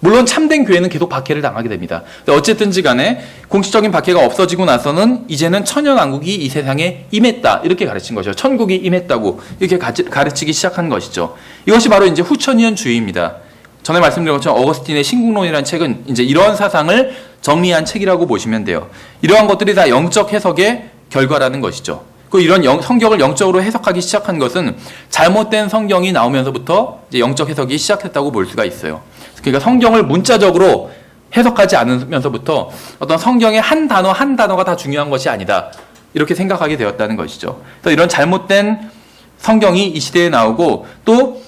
물론 참된 교회는 계속 박해를 당하게 됩니다. 근데 어쨌든지 간에 공식적인 박해가 없어지고 나서는 이제는 천연왕국이 이 세상에 임했다. 이렇게 가르친 거죠. 천국이 임했다고 이렇게 가르치기 시작한 것이죠. 이것이 바로 이제 후천위언주의입니다. 전에 말씀드린 것처럼 어거스틴의 신국론이라는 책은 이제 이러한 사상을 정리한 책이라고 보시면 돼요. 이러한 것들이 다 영적 해석의 결과라는 것이죠. 그 이런 성경을 영적으로 해석하기 시작한 것은 잘못된 성경이 나오면서부터 이제 영적 해석이 시작했다고 볼 수가 있어요. 그러니까 성경을 문자적으로 해석하지 않으면서부터 어떤 성경의 한 단어 한 단어가 다 중요한 것이 아니다. 이렇게 생각하게 되었다는 것이죠. 그래서 이런 잘못된 성경이 이 시대에 나오고 또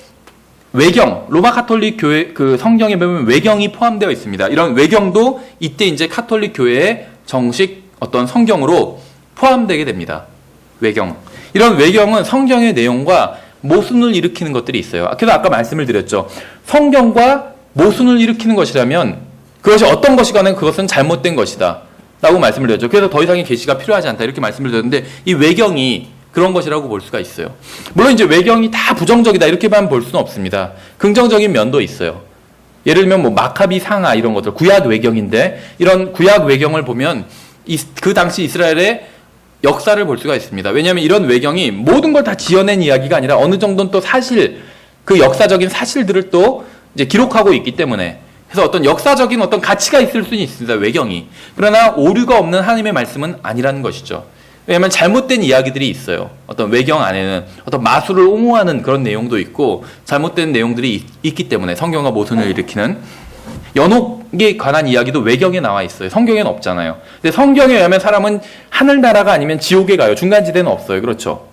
외경, 로마 카톨릭 교회 그 성경에 보면 외경이 포함되어 있습니다. 이런 외경도 이때 이제 카톨릭 교회의 정식 어떤 성경으로 포함되게 됩니다. 외경. 이런 외경은 성경의 내용과 모순을 일으키는 것들이 있어요. 그래서 아까 말씀을 드렸죠. 성경과 모순을 일으키는 것이라면 그것이 어떤 것이거나 그것은 잘못된 것이다. 라고 말씀을 드렸죠. 그래서 더 이상의 계시가 필요하지 않다. 이렇게 말씀을 드렸는데 이 외경이 그런 것이라고 볼 수가 있어요. 물론 이제 외경이 다 부정적이다. 이렇게만 볼 수는 없습니다. 긍정적인 면도 있어요. 예를 들면 뭐 마카비 상하 이런 것들 구약 외경인데 이런 구약 외경을 보면 그 당시 이스라엘의 역사를 볼 수가 있습니다. 왜냐하면 이런 외경이 모든 걸 다 지어낸 이야기가 아니라 어느 정도는 또 사실 그 역사적인 사실들을 또 이제 기록하고 있기 때문에 그래서 어떤 역사적인 어떤 가치가 있을 수는 있습니다. 외경이. 그러나 오류가 없는 하나님의 말씀은 아니라는 것이죠. 왜냐하면 잘못된 이야기들이 있어요. 어떤 외경 안에는 어떤 마술을 옹호하는 그런 내용도 있고 잘못된 내용들이 있기 때문에 성경과 모순을 일으키는 연옥에 관한 이야기도 외경에 나와 있어요. 성경에는 없잖아요. 근데 성경에 의하면 사람은 하늘나라가 아니면 지옥에 가요. 중간지대는 없어요. 그렇죠.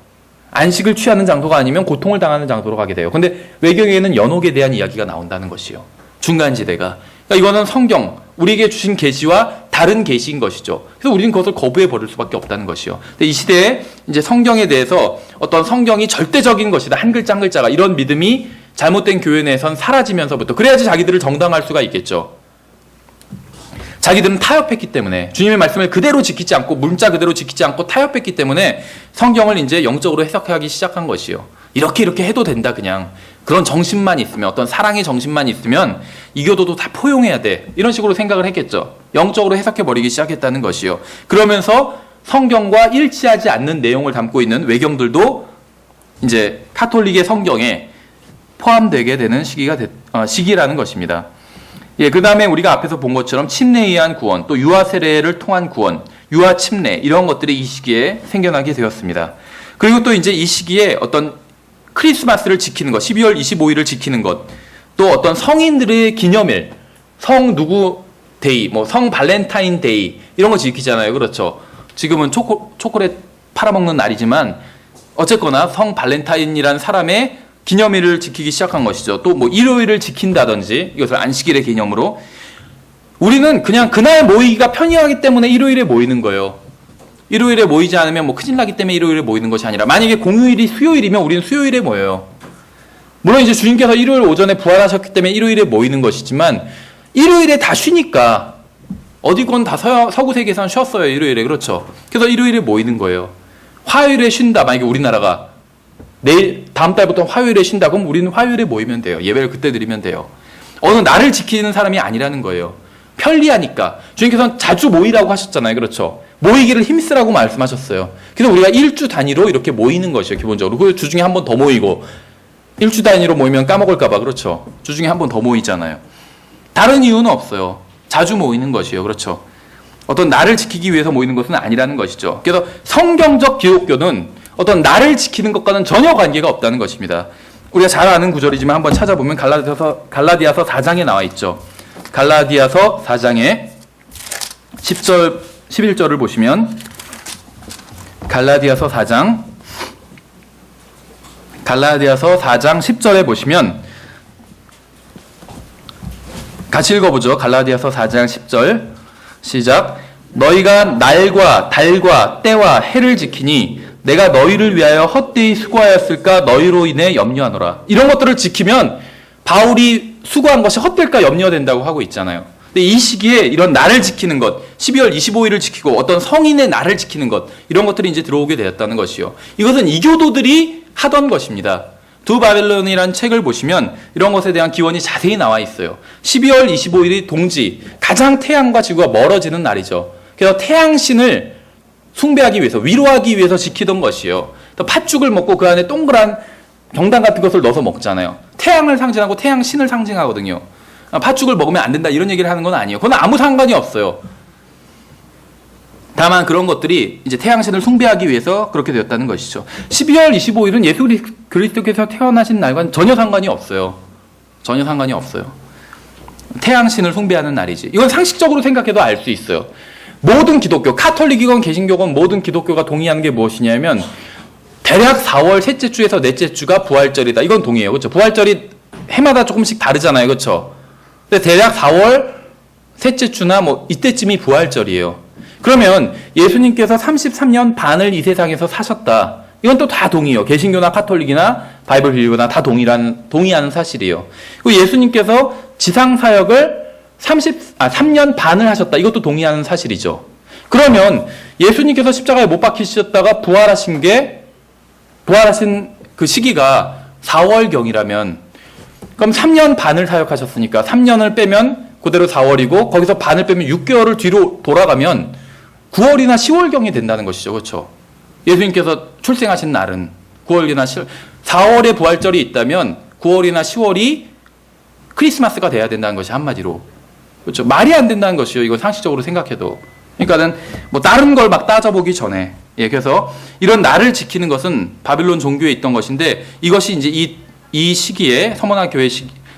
안식을 취하는 장소가 아니면 고통을 당하는 장소로 가게 돼요. 근데 외경에는 연옥에 대한 이야기가 나온다는 것이요. 중간지대가. 그러니까 이거는 성경, 우리에게 주신 계시와 다른 계시인 것이죠. 그래서 우리는 그것을 거부해 버릴 수밖에 없다는 것이요. 근데 이 시대에 이제 성경에 대해서 어떤 성경이 절대적인 것이다. 한 글자 한 글자가 이런 믿음이 잘못된 교회 내에선 사라지면서부터 그래야지 자기들을 정당할 수가 있겠죠. 자기들은 타협했기 때문에 주님의 말씀을 그대로 지키지 않고 문자 그대로 지키지 않고 타협했기 때문에 성경을 이제 영적으로 해석하기 시작한 것이요. 이렇게 해도 된다 그냥. 그런 정신만 있으면 어떤 사랑의 정신만 있으면 이교도도 다 포용해야 돼. 이런 식으로 생각을 했겠죠. 영적으로 해석해버리기 시작했다는 것이요. 그러면서 성경과 일치하지 않는 내용을 담고 있는 외경들도 이제 카톨릭의 성경에 포함되게 되는 시기라는 것입니다. 예, 그 다음에 우리가 앞에서 본 것처럼 침례에 의한 구원, 또 유아 세례를 통한 구원, 유아 침례 이런 것들이 이 시기에 생겨나게 되었습니다. 그리고 또 이제 이 시기에 어떤 크리스마스를 지키는 것, 12월 25일을 지키는 것, 또 어떤 성인들의 기념일, 성 누구 데이, 뭐 성 발렌타인 데이 이런 거 지키잖아요. 그렇죠. 지금은 초콜릿 팔아먹는 날이지만 어쨌거나 성 발렌타인이라는 사람의 기념일을 지키기 시작한 것이죠. 또 뭐 일요일을 지킨다든지 이것을 안식일의 개념으로 우리는 그냥 그날 모이기가 편리하기 때문에 일요일에 모이는 거예요. 일요일에 모이지 않으면 뭐 큰일 나기 때문에 일요일에 모이는 것이 아니라 만약에 공휴일이 수요일이면 우리는 수요일에 모여요. 물론 이제 주님께서 일요일 오전에 부활하셨기 때문에 일요일에 모이는 것이지만 일요일에 다 쉬니까 어디건 다 서구 세계에서는 쉬었어요. 일요일에. 그렇죠. 그래서 일요일에 모이는 거예요. 화요일에 쉰다. 만약에 우리나라가 내일 다음 달부터 화요일에 쉰다. 그럼 우리는 화요일에 모이면 돼요. 예배를 그때 드리면 돼요. 어느 날을 지키는 사람이 아니라는 거예요. 편리하니까. 주님께서는 자주 모이라고 하셨잖아요. 그렇죠. 모이기를 힘쓰라고 말씀하셨어요. 그래서 우리가 일주 단위로 이렇게 모이는 것이에요. 기본적으로. 그 주중에 한 번 더 모이고 일주 단위로 모이면 까먹을까 봐. 그렇죠. 주중에 한 번 더 모이잖아요. 다른 이유는 없어요. 자주 모이는 것이에요. 그렇죠. 어떤 날을 지키기 위해서 모이는 것은 아니라는 것이죠. 그래서 성경적 기독교는 어떤 날을 지키는 것과는 전혀 관계가 없다는 것입니다. 우리가 잘 아는 구절이지만 한번 찾아보면 갈라디아서 4장에 나와 있죠. 갈라디아서 4장에 10절, 11절을 보시면 갈라디아서 4장 10절에 보시면 같이 읽어보죠. 갈라디아서 4장 10절 시작. 너희가 날과 달과 때와 해를 지키니 내가 너희를 위하여 헛되이 수고하였을까 너희로 인해 염려하노라. 이런 것들을 지키면 바울이 수고한 것이 헛될까 염려된다고 하고 있잖아요. 근데 이 시기에 이런 날을 지키는 것, 12월 25일을 지키고 어떤 성인의 날을 지키는 것 이런 것들이 이제 들어오게 되었다는 것이요. 이것은 이교도들이 하던 것입니다. 두 바벨론이라는 책을 보시면 이런 것에 대한 기원이 자세히 나와 있어요. 12월 25일이 동지, 가장 태양과 지구가 멀어지는 날이죠. 그래서 태양신을 숭배하기 위해서, 위로하기 위해서 지키던 것이요. 또 팥죽을 먹고 그 안에 동그란 경단 같은 것을 넣어서 먹잖아요. 태양을 상징하고 태양신을 상징하거든요. 팥죽을 먹으면 안 된다 이런 얘기를 하는 건 아니에요. 그건 아무 상관이 없어요. 다만 그런 것들이 이제 태양신을 숭배하기 위해서 그렇게 되었다는 것이죠. 12월 25일은 예수 그리스도께서 태어나신 날과는 전혀 상관이 없어요. 전혀 상관이 없어요. 태양신을 숭배하는 날이지. 이건 상식적으로 생각해도 알 수 있어요. 모든 기독교, 카톨릭이건 개신교건 모든 기독교가 동의하는 게 무엇이냐면 대략 4월 셋째 주에서 넷째 주가 부활절이다. 이건 동의해요. 그렇죠? 부활절이 해마다 조금씩 다르잖아요. 그렇죠? 근데 대략 4월 셋째 주나 뭐 이때쯤이 부활절이에요. 그러면 예수님께서 33년 반을 이 세상에서 사셨다. 이건 또 다 동의해요. 개신교나 카톨릭이나 바이블 빌리거나 다 동의하는 사실이에요. 그리고 예수님께서 지상 사역을 3년 반을 하셨다. 이것도 동의하는 사실이죠. 그러면 예수님께서 십자가에 못 박히셨다가 부활하신 그 시기가 4월경이라면 그럼 3년 반을 사역하셨으니까 3년을 빼면 그대로 4월이고 거기서 반을 빼면 6개월을 뒤로 돌아가면 9월이나 10월경이 된다는 것이죠. 그렇죠? 예수님께서 출생하신 날은 9월이나 10월, 4월에 부활절이 있다면 9월이나 10월이 크리스마스가 돼야 된다는 것이 한마디로. 그렇죠? 말이 안 된다는 것이요. 이거 상식적으로 생각해도. 그러니까는 뭐 다른 걸 막 따져보기 전에. 예, 그래서 이런 날을 지키는 것은 바빌론 종교에 있던 것인데 이것이 이제 이 시기에 서머나 교회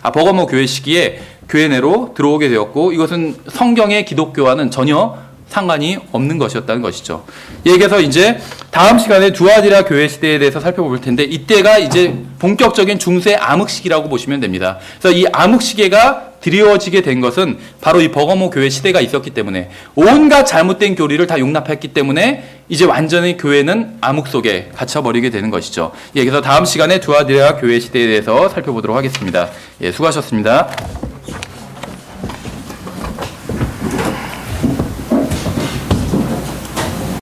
버거모 교회 시기에 교회 내로 들어오게 되었고 이것은 성경의 기독교와는 전혀 상관이 없는 것이었다는 것이죠. 예, 그래서 이제 다음 시간에 두아디라 교회 시대에 대해서 살펴볼 텐데 이때가 이제 본격적인 중세 암흑 시기라고 보시면 됩니다. 그래서 이 암흑 시기가 드리워지게 된 것은 바로 이 버거모 교회 시대가 있었기 때문에 온갖 잘못된 교리를 다 용납했기 때문에 이제 완전히 교회는 암흑 속에 갇혀버리게 되는 것이죠. 예, 그래서 다음 시간에 두아디라 교회 시대에 대해서 살펴보도록 하겠습니다. 예, 수고하셨습니다.